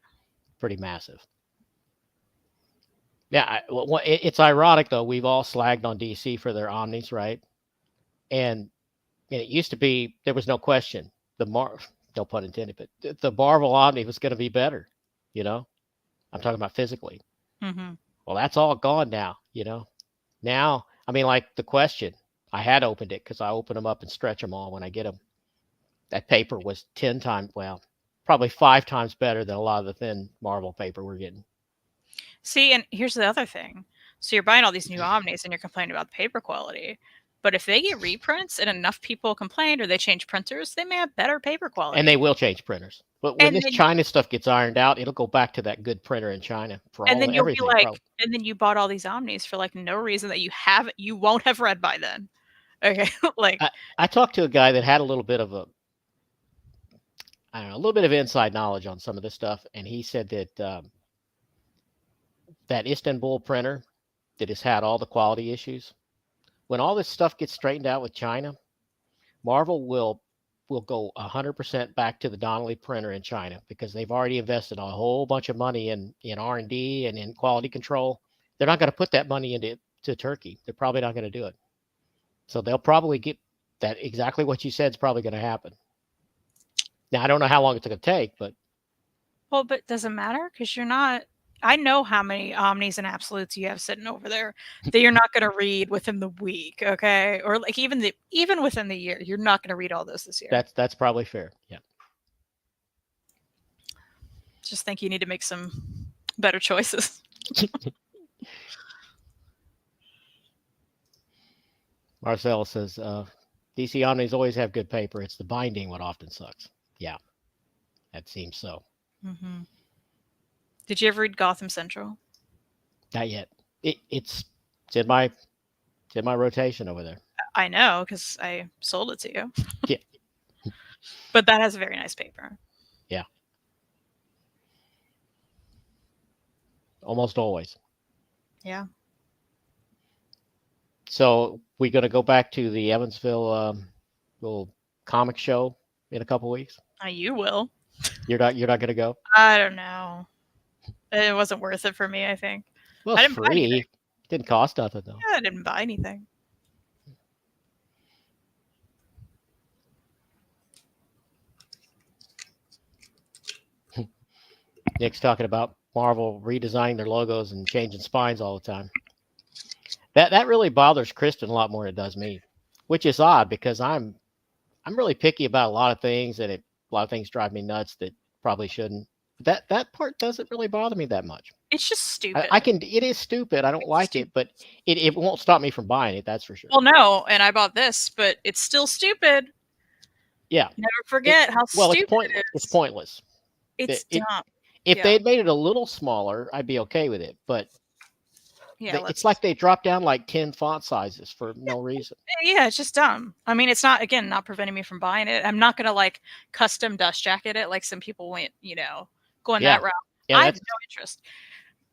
Pretty massive. Yeah. It's ironic though. We've all slagged on DC for their omnis, right? And And it used to be there was no question no pun intended, but the Marvel Omni was going to be better. You know, I'm talking about physically. Mm-hmm. Well, that's all gone now. Now, I mean, like the question, I had opened it because I open them up and stretch them all when I get them. That paper was 10 times, well, probably 5 times better than a lot of the thin Marvel paper we're getting. See, and here's the other thing. So you're buying all these new Omnis and you're complaining about the paper quality. But if they get reprints and enough people complain or they change printers, they may have better paper And they quality. will change printers. But when And this then China stuff gets ironed out, it'll go back to that good printer in China for and all then you'll be everything, like, probably. and then you bought all these Omnis for like no reason that you won't have read by then. Okay. Like I talked to a guy that had a little bit of I don't know, a little bit of inside knowledge on some of this stuff, and he said that that Istanbul printer that has had all the quality issues, when all this stuff gets straightened out with China, Marvel will go 100% back to the Donnelly printer in China because they've already invested a whole bunch of money in R&D and in quality control. They're not going to put that money into Turkey. They're probably not going to do it. So they'll probably get that exactly what you said is probably going to happen. Now I don't know how long it's going to take, but well, but it doesn't matter because you're not. I know how many omnis and absolutes you have sitting over there that you're not going to read within the week, okay? Or like even within the year, you're not going to read all this year. that's probably fair. Yeah. Just think you need to make some better choices. Marcel says DC Omnis always have good paper. It's the binding what often sucks. Yeah, that seems so. Mm-hmm. Did you ever read Gotham Central? Not yet. It's in my rotation over there. I know because I sold it to you. Yeah. But that has a very nice paper. Yeah. Almost always. Yeah. So we're gonna go back to the Evansville little comic show in a couple weeks. You will. You're not gonna go. I don't know. It wasn't worth it for me, I think. Well, I it's didn't buy anything. free. Didn't cost nothing though. Yeah, I didn't buy anything. Nick's talking about Marvel redesigning their logos and changing spines all the time. That really bothers Kristan a lot more than it does me, which is odd because I'm really picky about a lot of things, and a lot of things drive me nuts that probably shouldn't. That part doesn't really bother me that much. It's just stupid. It is stupid. I don't It's like stupid. it, but it won't stop me from buying it. That's for sure. Well, no, and I bought this, but it's still stupid. Yeah. Never forget how Well, stupid it's pointless. it It's is. pointless. It's dumb. If Yeah. they had made it a little smaller, I'd be okay with it. But Yeah, it's like they dropped down like 10 font sizes for no reason. yeah, it's just dumb. I mean, it's not again not preventing me from buying it. I'm not gonna like custom dust jacket it like some people went, going Yeah. that route. Yeah, I have no interest.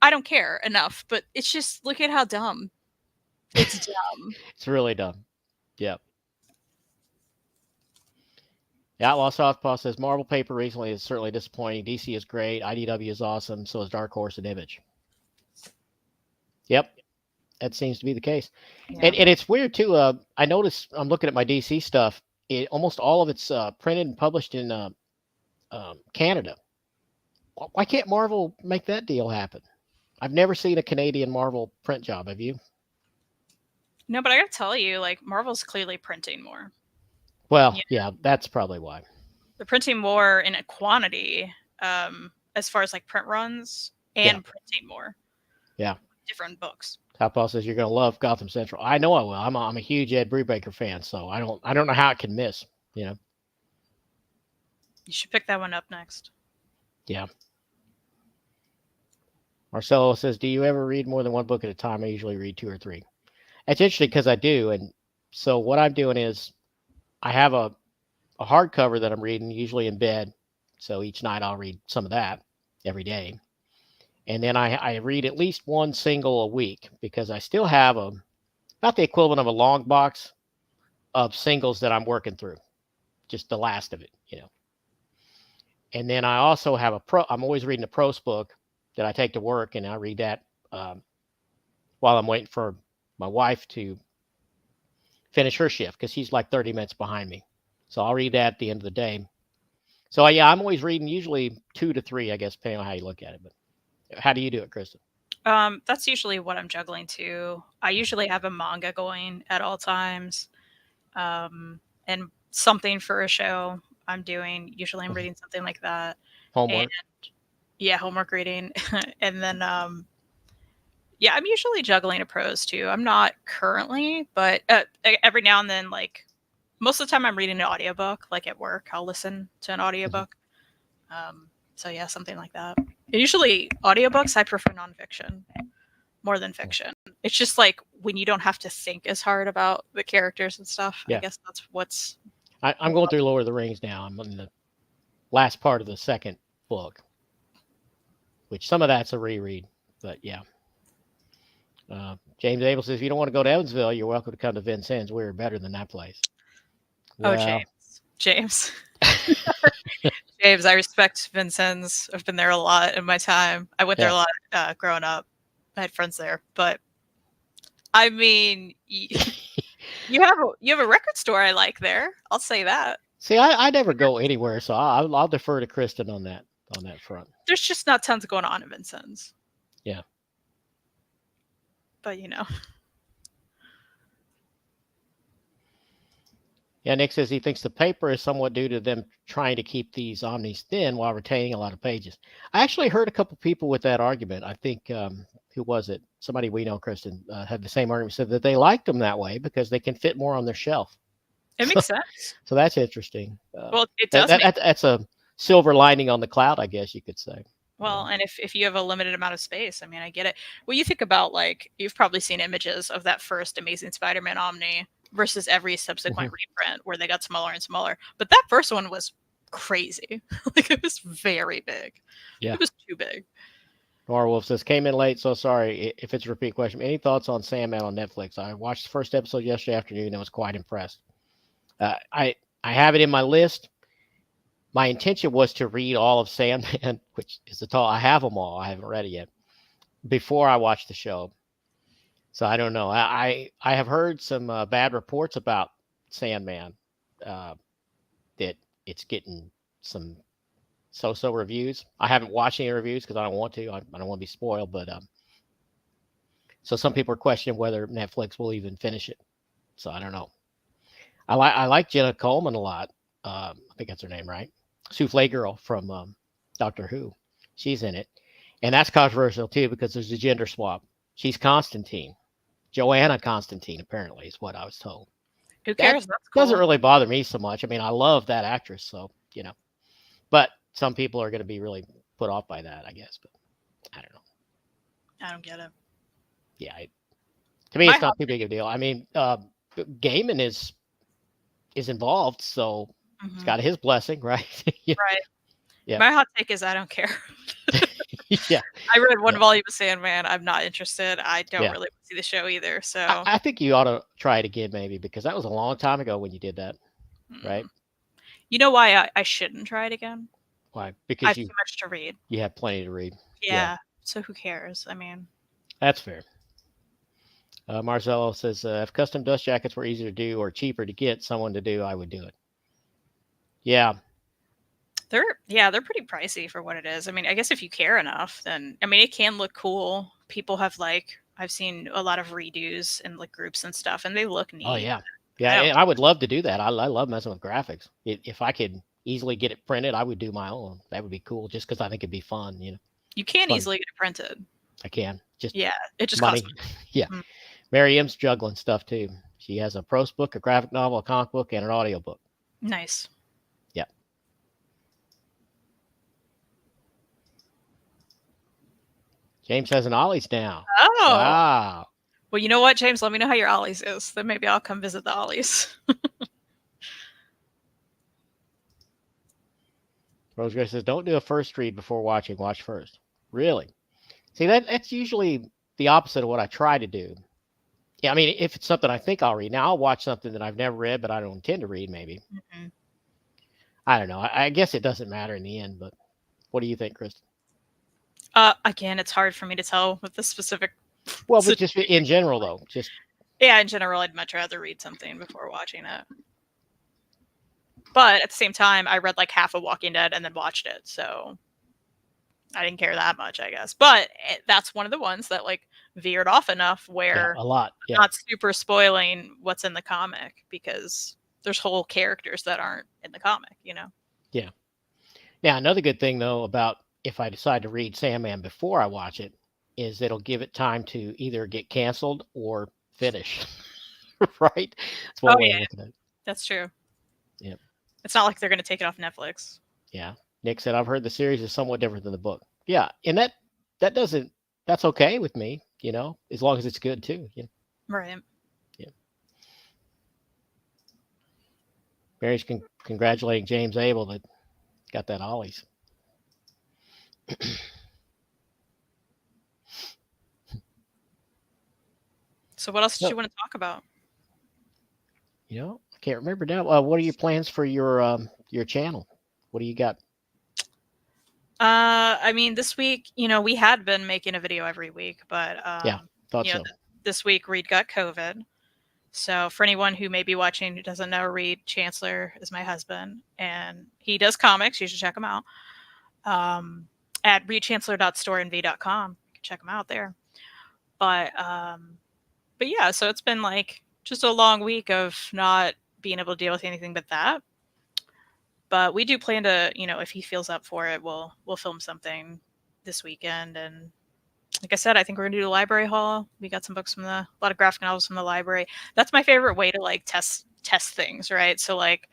I don't care enough, but it's just look at how dumb. It's dumb. it's really dumb. Yeah. Outlaw Southpaw says Marvel paper recently is certainly disappointing. DC is great. IDW is awesome. So is Dark Horse and Image. Yep. That seems to be the case. Yeah. And it's weird too. I noticed I'm looking at my DC stuff. Almost all of it's printed and published in Canada. Why can't Marvel make that deal happen? I've never seen a Canadian Marvel print job. Have you? No, but I gotta tell you, like Marvel's clearly printing more. Well, yeah, that's probably why. They're printing more in a quantity, as far as like print runs and printing more. Yeah. Different books. Top says you're gonna love Gotham Central. I know I will. I'm a huge Ed Brubaker fan, so I don't know how it can miss. You should pick that one up next. Yeah. Marcelo says, do you ever read more than one book at a time? I usually read 2 or 3. It's interesting because I do, and so what I'm doing is I have a hardcover that I'm reading, usually in bed. So each night I'll read some of that every day. And then I read at least one single a week because I still have about the equivalent of a long box of singles that I'm working through, just the last of it, And then I also have I'm always reading a prose book that I take to work, and I read that while I'm waiting for my wife to finish her shift because she's like 30 minutes behind me. So I'll read that at the end of the day. So yeah, I'm always reading usually 2 to 3, I guess, depending on how you look at it. But how do you do it, Kristen? That's usually what I'm juggling too. I usually have a manga going at all times, and something for a show I'm doing. Usually, I'm reading something like that, and Homework. yeah, homework reading, and then yeah, I'm usually juggling a prose too. I'm not currently, but every now and then, like most of the time, I'm reading an audiobook. Like at work, I'll listen to an Mhm. audiobook. So yeah, something like that. And usually, audiobooks I prefer nonfiction more than fiction. It's just like when you don't have to think as hard about the characters and stuff. I Yeah, guess that's what's I'm going through Lord of the Rings now. I'm on the last part of the second book, which some of that's a reread. But yeah, James Abel says if you don't want to go to Evansville, you're welcome to come to Vincennes. We're better than that place. oh Well, James. James, I respect Vincennes. I've been there a lot in my time. I went there yeah. a lot growing up. I had friends there, but I mean, you have a record store I like there. I'll say that. See, I never go anywhere, so I'll defer to Kristen on that front. There's just not tons going on in Vincennes, Yeah. but Yeah, Nick says he thinks the paper is somewhat due to them trying to keep these omnis thin while retaining a lot of pages. I actually heard a couple people with that argument. I think who was it? Somebody we know, Kristen, had the same argument. Said that they liked them that way because they can fit more on their shelf. it So, makes sense. so that's interesting. Well, it does make That's a silver lining on the cloud, I guess you could say. well, and if you have a limited amount of space, I mean, I get it. Well, you think about like you've probably seen images of that first Amazing Spider-Man Omni versus every subsequent Mhm. reprint where they got smaller and smaller. But that first one was crazy. Like it was very big. Yeah. It was too big. Nora Wolf says, came in late, so sorry if it's a repeat question. Any thoughts on Sandman on Netflix? I watched the first episode yesterday afternoon and was quite impressed. I have it in my list. My intention was to read all of Sandman, which is the tall. I have them all. I haven't read it yet before I watch the show. So I don't know. I have heard some bad reports about Sandman, uh, that it's getting some so-so reviews. I haven't watched any reviews because I don't want to. I don't want to be spoiled. But so some people are questioning whether Netflix will even finish it. So I don't know. I like Jenna Coleman a lot. I think that's her name, right? Souffle Girl from Doctor Who. She's in it, and that's controversial too because there's a gender swap. She's Constantine, Joanna Constantine. Apparently, is what I was told. Who That cares? That's doesn't cool. really bother me so much. I mean, I love that actress, so you know. But some people are going to be really put off by that, I guess. But I don't know. I don't get it. Yeah, to me, My it's hot not too big of a deal. I mean, Gaiman is involved, so it's mhm, got his blessing, right? Yeah, right. yeah, My hot take is I don't care. yeah, I read one yeah. volume of Sandman. I'm not interested. I don't Yeah. really see the show either. I, So I think you ought to try it again, maybe, because that was a long time ago when you did that, right? mm. You know why I shouldn't try it again? Why? I Because have too much to read. you have plenty to read. Yeah, Yeah. So who cares? I mean, that's fair. Marcelo says, if custom dust jackets were easier to do or cheaper to get someone to do, I would do it. Yeah, they're pretty pricey for what it is. I mean, I guess if you care enough, then I mean, it can look cool. People have like I've seen a lot of redos in like groups and stuff, and they look oh neat. yeah, yeah, I don't. and I would love to do that. I love messing with graphics. If I could easily get it printed, I would do my own. That would be cool, just because I think it'd be fun. You know, You can fun. easily get it printed. I can just Yeah, it just costs money. Yeah, money. Mary M's juggling stuff too. She has a prose book, a graphic novel, a comic book, and an audio book. Nice. Yeah. James has an Ollie's now. Oh, Wow. well, you know what, James? Let me know how your Ollie's is. Then maybe I'll come visit the Ollie's. Rose Grace says, don't do a first read before watching. Watch first. Really? See, that's usually the opposite of what I try to do. Yeah, I mean, if it's something I think I'll read, now I'll watch something that I've never read, but I don't intend to read, maybe. Mhm. I don't know. I guess it doesn't matter in the end, but what do you think, Kristen? Again, it's hard for me to tell with the specific Well, but just situation in general, going. though, just Yeah, in general, I'd much rather read something before watching it. But at the same time, I read like half of Walking Dead and then watched it, so I didn't care that much, I guess. But that's one of the ones that like veered off enough Yeah, where a lot. I'm Yeah, not super spoiling what's in the comic because there's whole characters that aren't in the comic, you know? yeah. Now, another good thing though about if I decide to read Sandman before I watch it is it'll give it time to either get canceled or finish. Right? It's Oh one way of yeah, looking at it. that's true. Yep. It's not like they're going to take it off Netflix. Yeah. Nick said I've heard the series is somewhat different than the book. Yeah, and that doesn't that's okay with me, as long as it's good too. Right. Yeah. Mary's congratulating James Abel that got that Ollie's. So what else did So, you want to talk about? I can't remember now. What are your plans for your channel? What do you got? I mean, this week, we had been making a video every week, but Yeah, thought so. this week Reed got COVID. So for anyone who may be watching who doesn't know, Reed Chancellor is my husband, and he does comics. You should check him out at reedchancellor.storenv.com. You can check him out there. But yeah, so it's been like just a long week of not being able to deal with anything but that. But we do plan to, if he feels up for it, we'll film something this weekend. And like I said, I think we're gonna do the library haul. We got some books a lot of graphic novels from the library. That's my favorite way to like test things, right? So like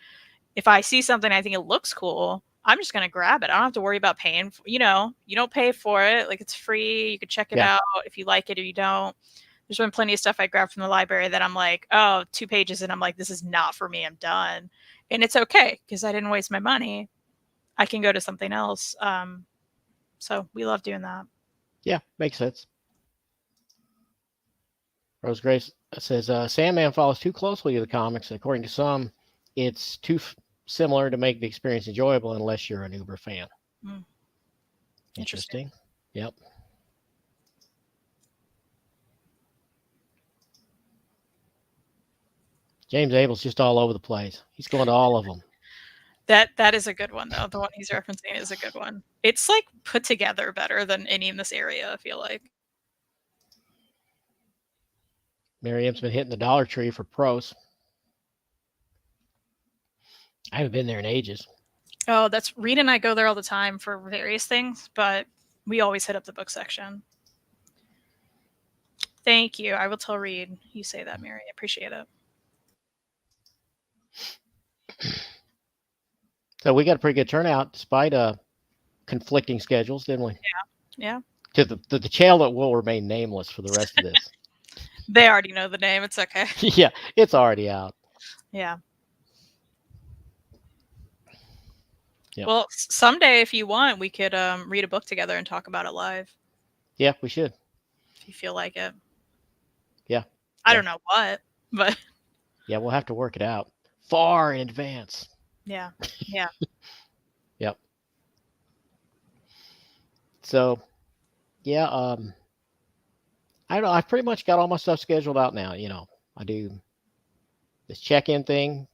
if I see something I think it looks cool, I'm just gonna grab it. I don't have to worry about paying. You don't pay for it. Like it's free. You can check it Yeah. out if you like it or you don't. There's been plenty of stuff I grabbed from the library that I'm like, oh, 2 pages, and I'm like, this is not for me. I'm done, and it's okay because I didn't waste my money. I can go to something else. So we love doing that. Yeah, makes sense. Rose Grace says Sandman follows too closely to the comics, and according to some, it's too similar to make the experience enjoyable unless you're an Uber fan. Interesting. Yep. James Abel's just all over the place. He's going to all of them. That is a good one though. The one he's referencing is a good one. It's like put together better than any in this area, I feel like. Miriam's been hitting the Dollar Tree for pros. I haven't been there in ages. Oh, that's Reed and I go there all the time for various things, but we always hit up the book section. Thank you. I will tell Reed you say that, Mary. I appreciate it. So we got a pretty good turnout despite conflicting schedules, didn't we? Yeah. To the channel that will remain nameless for the rest of this. They already know the name. It's okay. Yeah, it's already out. Yeah. Yep. Well, someday if you want, we could read a book together and talk about it live. Yeah, we should. If you feel like it. Yeah. I don't know what, but yeah, we'll have to work it out far in advance. Yeah. Yep. So, yeah, I don't know. I've pretty much got all my stuff scheduled out now. I do this check-in thing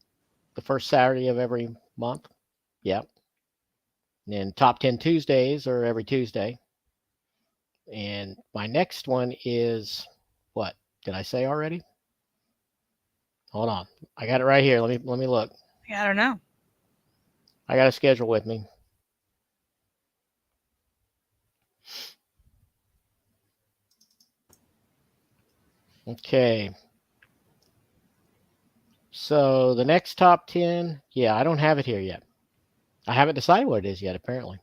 the first Saturday of every month. Yep. And then top 10 Tuesdays are every Tuesday. And my next one is what? Did I say already? Hold on. I got it right here. Let me look. Yeah, I don't know. I got a schedule with me. Okay. So the next top 10, yeah, I don't have it here yet. I haven't decided what it is yet, apparently.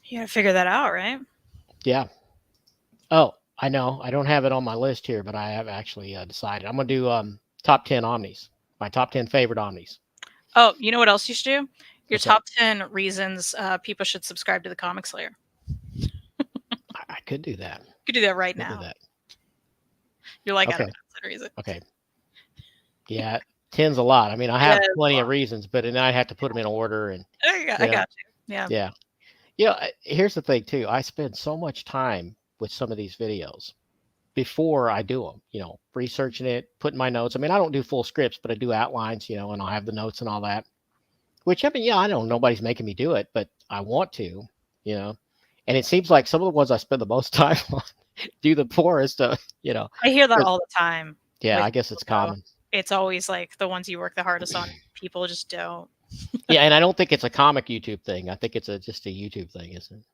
You gotta figure that out, right? Yeah. Oh, I know. I don't have it on my list here, but I have actually decided. I'm going to do top 10 Omnis, my top 10 favorite Omnis. Oh, you know what else you should do? Your What's top 10 reasons people should subscribe to the Comic Slayer. I could do that. You could do that right now. You're like, okay. I don't know that reason. Okay. Yeah, 10's a lot. I mean, I have plenty of reasons, but then I have to put them in order. And I got you. Yeah. Yeah. Here's the thing, too. I spend so much time with some of these videos before I do them. Researching it, putting my notes. I mean, I don't do full scripts, but I do outlines. And I'll have the notes and all that. Which, I mean, yeah, I know nobody's making me do it, but I want to. You know, and it seems like some of the ones I spend the most time on do the poorest. I hear that 'cause- all the time yeah, with I guess it's people, though. common. It's always like the ones you work the hardest on, people just don't. Yeah, and I don't think it's a comic YouTube thing. I think it's just a YouTube thing, isn't it?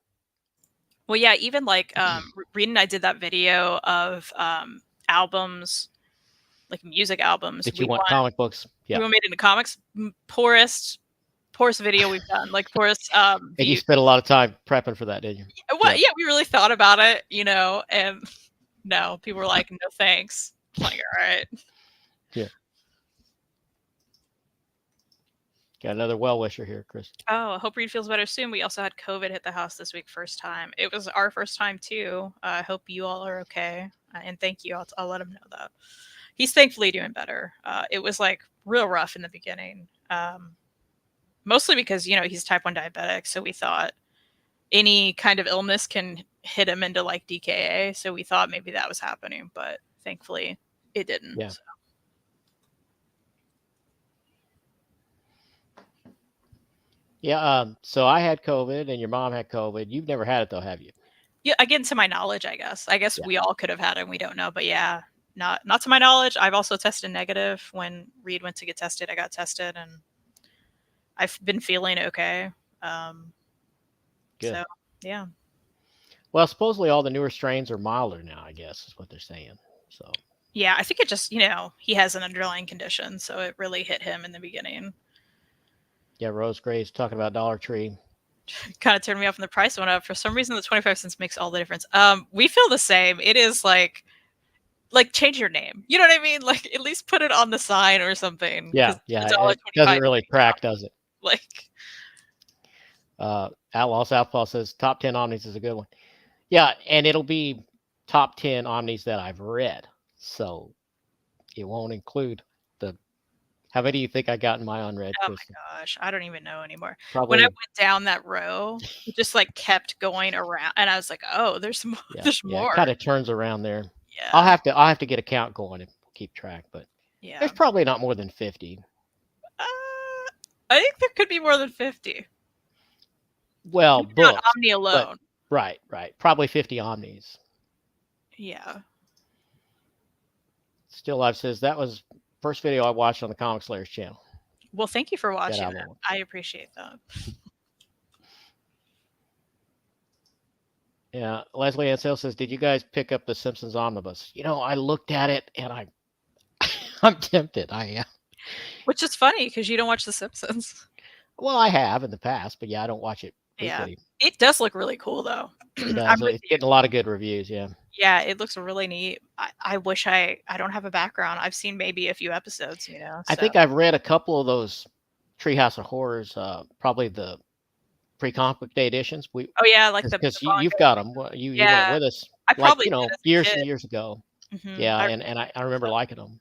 Well, yeah, even like Reed and I did that video of albums, like music albums. That you want comic books. We Yeah. made into comics. Poorest video we've done, like poorest And you view. spent a lot of time prepping for that, didn't you? What? Yeah, we really thought about it, and no, people were like, no thanks. I'm like, all right. Yeah. Got another well wisher here, Chris. Oh, I hope Reed feels better soon. We also had COVID hit the house this week, first time. It was our first time too. I hope you all are okay, and thank you. I'll let him know that he's thankfully doing better. It was like real rough in the beginning, mostly because he's type 1 diabetic, so we thought any kind of illness can hit him into like DKA. So we thought maybe that was happening, but thankfully it didn't. Yeah. So. Yeah. So I had COVID, and your mom had COVID. You've never had it though, have you? Yeah. Again, to my knowledge, I guess. Yeah. We all could have had it, and we don't know. But yeah, not to my knowledge. I've also tested negative. When Reed went to get tested, I got tested, and I've been feeling okay. Good. So yeah. Well, supposedly all the newer strains are milder now, I guess, is what they're saying. So Yeah, I think it just, he has an underlying condition, so it really hit him in the beginning. yeah, Rose Gray's talking about Dollar Tree. Kind of turned me off when the price went up. For some reason, the 25 cents makes all the difference. We feel the same. It is like change your name. You know what I mean? Like at least put it on the sign or something. Yeah. It doesn't really track, does it? Like Outlaw Southpaw says top 10 Omnis is a good one. Yeah, and it'll be top 10 Omnis that I've read. So it won't include the. How many do you think I got in my unread? Oh Kristan? my gosh, I don't even know anymore. Probably. When I went down that row, it just like kept going around, and I was like, "Oh, there's more. Yeah, there's yeah, more." it kind of turns around there. Yeah, I'll have to get a count going and keep track, but yeah, there's probably not more than 50. I think there could be more than 50. Well, maybe not books, Omni alone. Right. Probably 50 Omnis. Yeah. Still Live says that was first video I watched on the Comic Slayers channel. Well, thank you for watching that. I appreciate that. Yeah, Leslie Ansell says, "Did you guys pick up the Simpsons omnibus?" I looked at it and I'm tempted. I am. Which is funny because you don't watch The Simpsons. Well, I have in the past, but yeah, I don't watch it weekly. Yeah, it does look really cool though. It does. It's getting a lot of good reviews. Yeah. Yeah, it looks really neat. I wish I don't have a background. I've seen maybe a few episodes. So. I think I've read a couple of those Treehouse of Horrors. Probably the pre-comic book day editions. Oh yeah, like because you've got them. You went with us. I probably years and years ago. Mm-hmm. Yeah, and I remember liking them.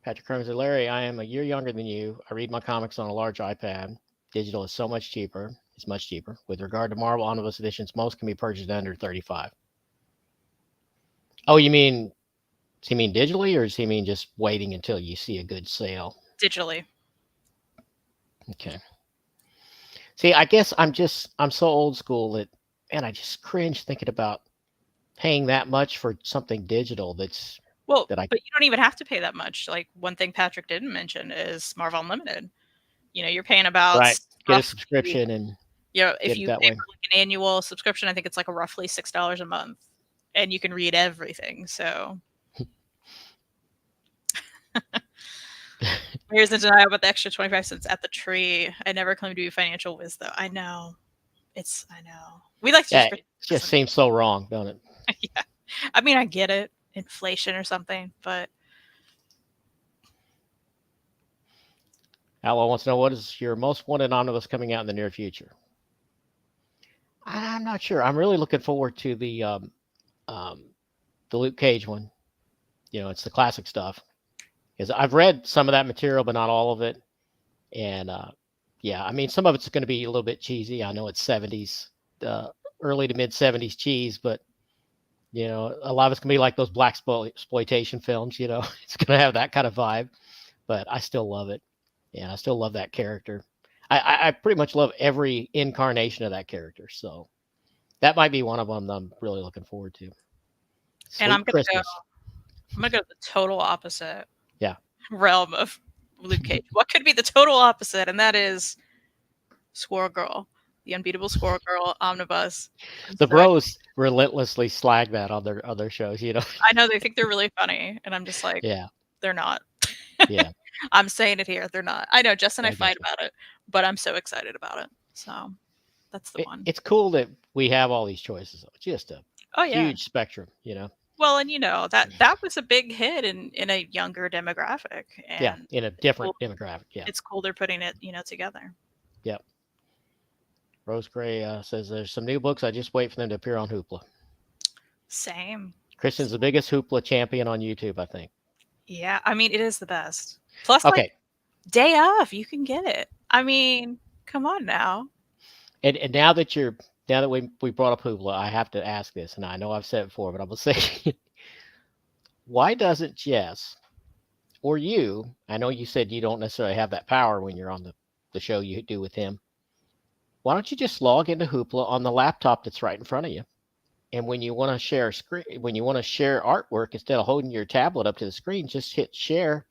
Patrick Crumb said, "Larry, I am a year younger than you. I read my comics on a large iPad. Digital is so much cheaper. It's much cheaper. With regard to Marvel Omnibus editions, most can be purchased under $35. Oh, you mean? Does he mean digitally, or does he mean just waiting until you see a good sale? Digitally. Okay. See, I guess I'm so old school that, man, I just cringe thinking about paying that much for something digital that's. Well, but you don't even have to pay that much. Like one thing Patrick didn't mention is Marvel Unlimited. You're paying about get a subscription and if you pay for like an annual subscription, I think it's like a roughly $6 a month, and you can read everything. So here's the denial about the extra 25 cents at the tree. I never claimed to be financial whiz, though. I know. I know. We like to it just seems so wrong, don't it? Yeah. I mean, I get it. Inflation or something, but Outlaw wants to know, what is your most wanted omnibus coming out in the near future? I'm not sure. I'm really looking forward to the Luke Cage one. It's the classic stuff. Because I've read some of that material, but not all of it. And Yeah, I mean, some of it's going to be a little bit cheesy. I know it's 70s, uh, early to mid 70s cheese, but a lot of it's going to be like those black exploitation films. It's going to have that kind of vibe, but I still love it. Yeah, I still love that character. I pretty much love every incarnation of that character. So that might be one of them that I'm really looking forward to. And Sweet Christmas. I'm gonna go the total opposite Yeah. realm of Luke Cage. What could be the total opposite? And that is Squirrel Girl, the unbeatable Squirrel Girl omnibus. And The so bros relentlessly slag that on their other shows. I know they think they're really funny, and I'm just like, Yeah. they're not. Yeah. I'm saying it here, they're not. I know Jess and I I fight get you. about it, but I'm so excited about it. So that's the one. It's cool that we have all these choices. It's just a Oh yeah. huge spectrum. Well, and that was a big hit in a younger demographic, Yeah, and in a it's cool. different demographic. Yeah. It's cool they're putting it together. Yep. Rose Gray says there's some new books. I just wait for them to appear on Hoopla. Same. Kristan's the biggest Hoopla champion on YouTube, I think. Yeah, I mean it is the best. Plus, like Okay. day of, you can get it. I mean, come on now. And now that we brought up Hoopla, I have to ask this, and I know I've said it before, but I'm gonna say, why doesn't Jess or you? I know you said you don't necessarily have that power when you're on the show you do with him. Why don't you just log into Hoopla on the laptop that's right in front of you? And when you want to share screen, when you want to share artwork, instead of holding your tablet up to the screen, just hit share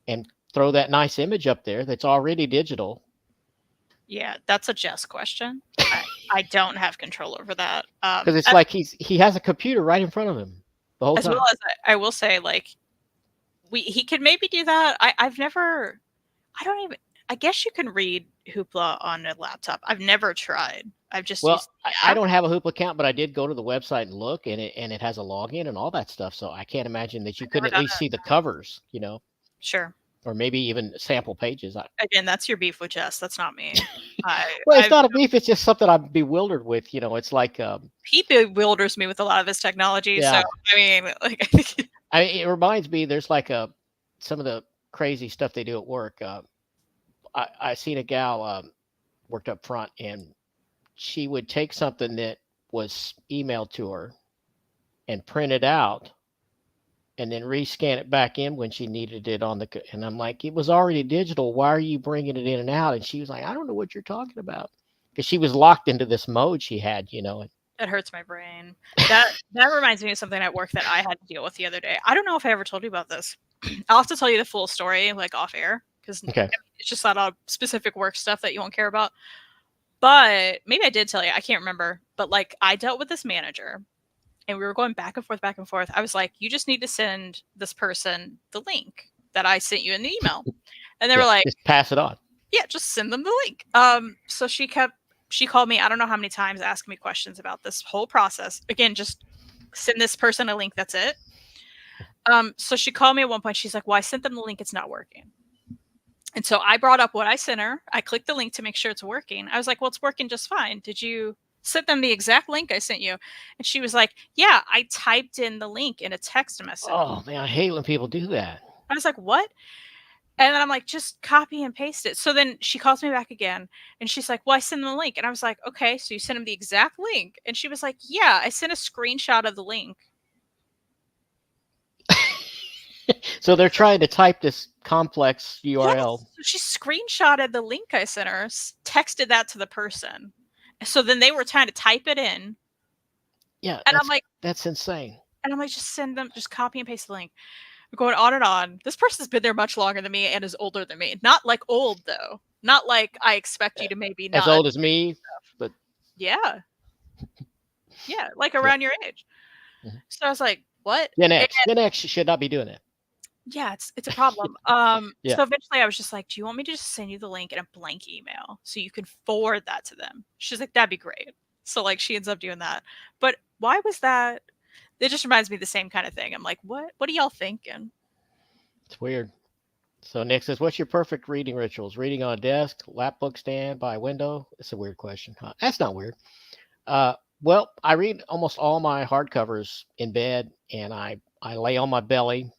and throw that nice image up there that's already digital. Yeah, that's a Jess question. I don't have control over that. Because it's like he has a computer right in front of him the whole As time. well as I will say, like he could maybe do that. I've never. I don't even. I guess you can read Hoopla on a laptop. I've never tried. I've just Well, used the I app. don't have a Hoopla account, but I did go to the website and look, and it has a login and all that stuff. So I can't imagine that you I've never couldn't at done least it. see the covers, Sure. or maybe even sample pages. Again, that's your beef with Jess. That's not me. Well, it's I've not a beef. It's just something I'm bewildered with. It's like, he bewilders me with a lot of his technology. So yeah. I mean, like I think It reminds me. There's like some of the crazy stuff they do at work. I seen a gal worked up front, and she would take something that was emailed to her and print it out and then rescan it back in when she needed it and I'm like, it was already digital. Why are you bringing it in and out? And she was like, I don't know what you're talking about, because she was locked into this mode she had. that hurts my brain. That reminds me of something at work that I had to deal with the other day. I don't know if I ever told you about this. I'll have to tell you the full story, like off air, because Okay. it's just not all specific work stuff that you won't care about. But maybe I did tell you. I can't remember. But like, I dealt with this manager, and we were going back and forth, back and forth. I was like, "You just need to send this person the link that I sent you in the email," and they were Yeah, like, just pass it on. "Yeah, just send them the link." So she called me. I don't know how many times, asking me questions about this whole process. Again, just send this person a link. That's it. So she called me at one point. She's like, "Well, I sent them the link. It's not working." And so I brought up what I sent her. I clicked the link to make sure it's working. I was like, "Well, it's working just fine. Did you send them the exact link I sent you?" And she was like, "Yeah, I typed in the link in a text message." Oh man, I hate when people do that. I was like, "What?" And then I'm like, "Just copy and paste it." So then she calls me back again, and she's like, "Well, I sent them the link." And I was like, "Okay, so you sent them the exact link?" And she was like, "Yeah, I sent a screenshot of the link." So they're trying to type this complex Yes. URL. So she screenshotted the link I sent her, texted that to the person. So then they were trying to type it in. Yeah, And I'm like, that's insane. just send them, just copy and paste the link. We're going on and on. This person's been there much longer than me and is older than me. Not like old though. Not like I expect you to maybe As not. old as me, but Yeah. Yeah, like yeah. around your age. Mhm. So I was like, what? Gen X should not be doing it. Yeah, it's a problem. Yeah. So eventually I was just like, "Do you want me to just send you the link in a blank email so you can forward that to them?" She's like, "That'd be great." So like she ends up doing that. But why was that? It just reminds me of the same kind of thing. I'm like, what are y'all thinking? It's weird. So Nick says, what's your perfect reading rituals? Reading on a desk, lap book stand, by a window? It's a weird question. Huh? That's not weird. Uh, well, I read almost all my hardcovers in bed, and I lay on my belly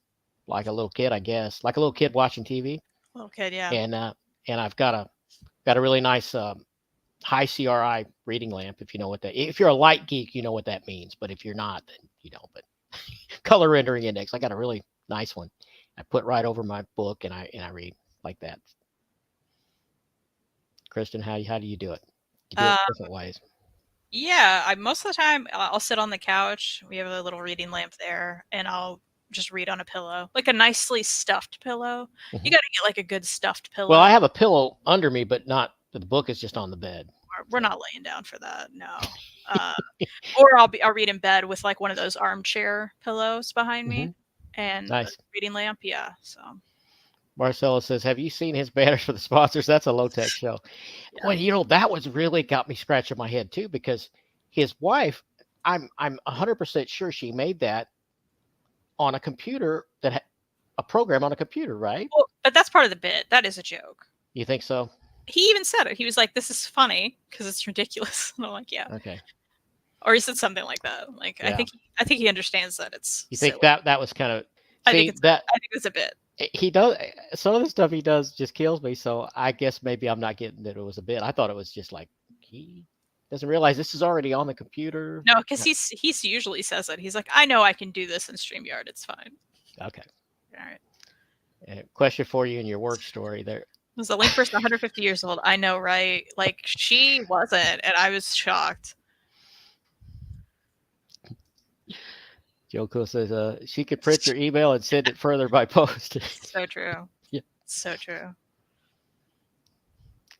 like a little kid, I guess, like a little kid watching TV. Little kid, yeah. And I've got got a really nice high CRI reading lamp. If you know what that. If you're a light geek, you know what that means. But if you're not, then you don't. But color rendering index. I got a really nice one. I put right over my book and I read like that. Kristan, how do you do it? You do it Uh, different ways. yeah, most of the time I'll sit on the couch. We have a little reading lamp there, and I'll just read on a pillow, like a nicely stuffed pillow. You Hmm. got to get like a good stuffed Well, I pillow. have a pillow under me, but not. The book is just on the bed. We're So. not laying down for that, no. Uh, or I'll read in bed with like one of those armchair pillows behind Hmm. me and a Nice. reading lamp. Yeah, so Marcelo says, "Have you seen his banners for the sponsors? That's a low tech show." yeah. Well, that was really got me scratching my head too because his wife, I'm 100% sure she made that on a computer a program on a computer, right? Well, but that's part of the bit. That is a joke. You think so? He even said it. He was like, "This is funny because it's ridiculous." And I'm like, "Yeah." Okay. Or he said something like that. Like, Yeah. I think he understands that it's You think silly. that was kind of I think see it's that I think it's a bit. he does some of the stuff he does just kills me. So I guess maybe I'm not getting that it was a bit. I thought it was just like he doesn't realize this is already on the computer. No, because he's usually says it. He's like, "I know I can do this in StreamYard. It's fine." Okay. All right. Question for you in your work story there. Was the link person 150 years old? I know, right? Like she wasn't, and I was shocked. Joko says she could print your email and send it further by post. So true. Yeah. So true.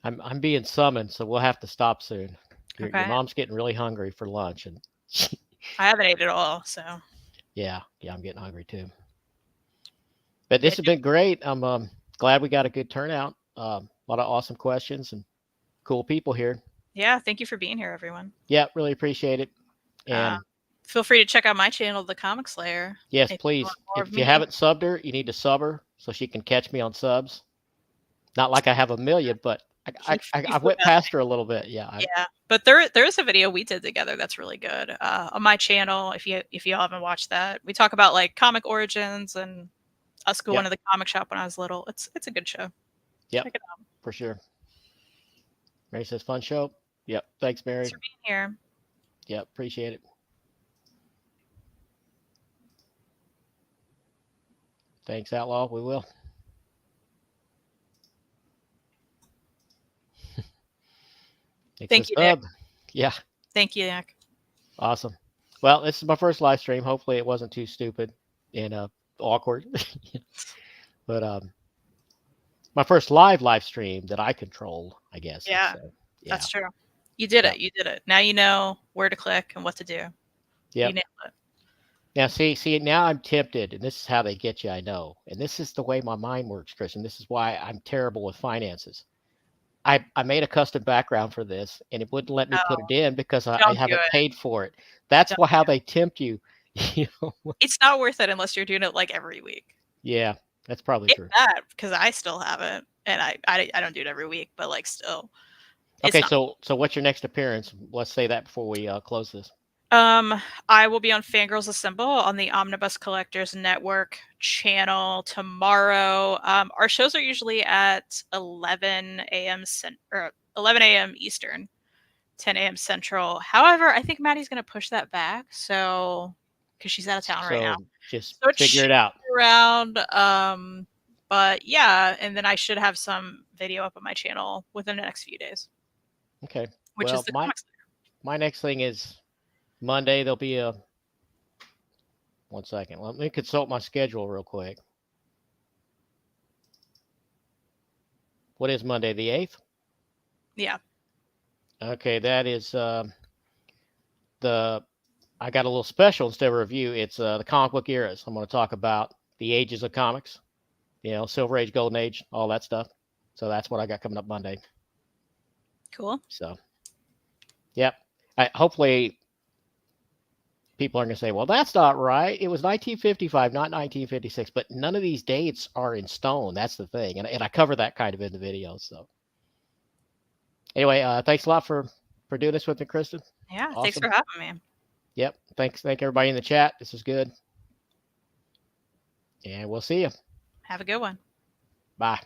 I'm being summoned, so we'll have to stop soon. Your Okay. mom's getting really hungry for lunch, and I haven't ate it all, so. yeah, I'm getting hungry too. But this has been great. I'm glad we got a good turnout. A lot of awesome questions and cool people here. Yeah, thank you for being here, everyone. Yeah, really appreciate it. Uh, And feel free to check out my channel, The Comic Slayer. yes, If you please. want more of If you me. haven't subbed her, you need to sub her so she can catch me on subs. Not like I have a million, but I Flew went past past her a little bit. Yeah. me. Yeah, but there is a video we did together that's really good on my channel. If you haven't watched that, we talk about like comic origins and us going Yep. to the comic shop when I was little. It's a good show. Yep. Check it out. For sure. Mary says, fun show. Yep. Thanks, Mary. Thanks for being here. Yep. Appreciate it. Thanks, Outlaw. We will. Thank you, Nick. Yeah. Thank you, Nick. Awesome. Well, this is my first live stream. Hopefully, it wasn't too stupid and awkward. But my first live stream that I controlled, I guess. Yeah, So, yeah. that's true. You did Yep. it. You did it. Now you know where to click and what to do. Yeah. You nailed it. Now, see, now I'm tempted, and this is how they get you. I know, and this is the way my mind works, Chris. And this is why I'm terrible with finances. I made a custom background for this, and it wouldn't let me put it in because I Don't do haven't it. paid for it. That's Don't how they tempt you. You know? It's not worth it unless you're doing it like every week. Yeah, that's probably It's true. that because I still haven't, and I don't do it every week, but like still. Okay, so what's your next appearance? Let's say that before we close this. I will be on Fangirls Assemble on the Omnibus Collectors Network channel tomorrow. Our shows are usually at 11 a.m. or 11 a.m. Eastern, 10 a.m. Central. However, I think Maddie's going to push that back, so because she's out of town right now. Just So figure it out. Around, but yeah, and then I should have some video up on my channel within the next few days. Okay. Which is the comics. My next thing is Monday. There'll be a 1 second. Let me consult my schedule real quick. What is Monday, the 8th? Yeah. Okay, that is I got a little special instead of a review. It's the comic book eras. I'm going to talk about the ages of comics, Silver Age, Golden Age, all that stuff. So that's what I got coming up Monday. Cool. So, yep. Hopefully, people are going to say, well, that's not right. It was 1955, not 1956. But none of these dates are in stone. That's the thing. And I cover that kind of in the video. So, anyway, thanks a lot for doing this with me, Kristan. Yeah, Awesome. Thanks for having me. Yep. Thank everybody in the chat. This is good. And we'll see you. Have a good one. Bye.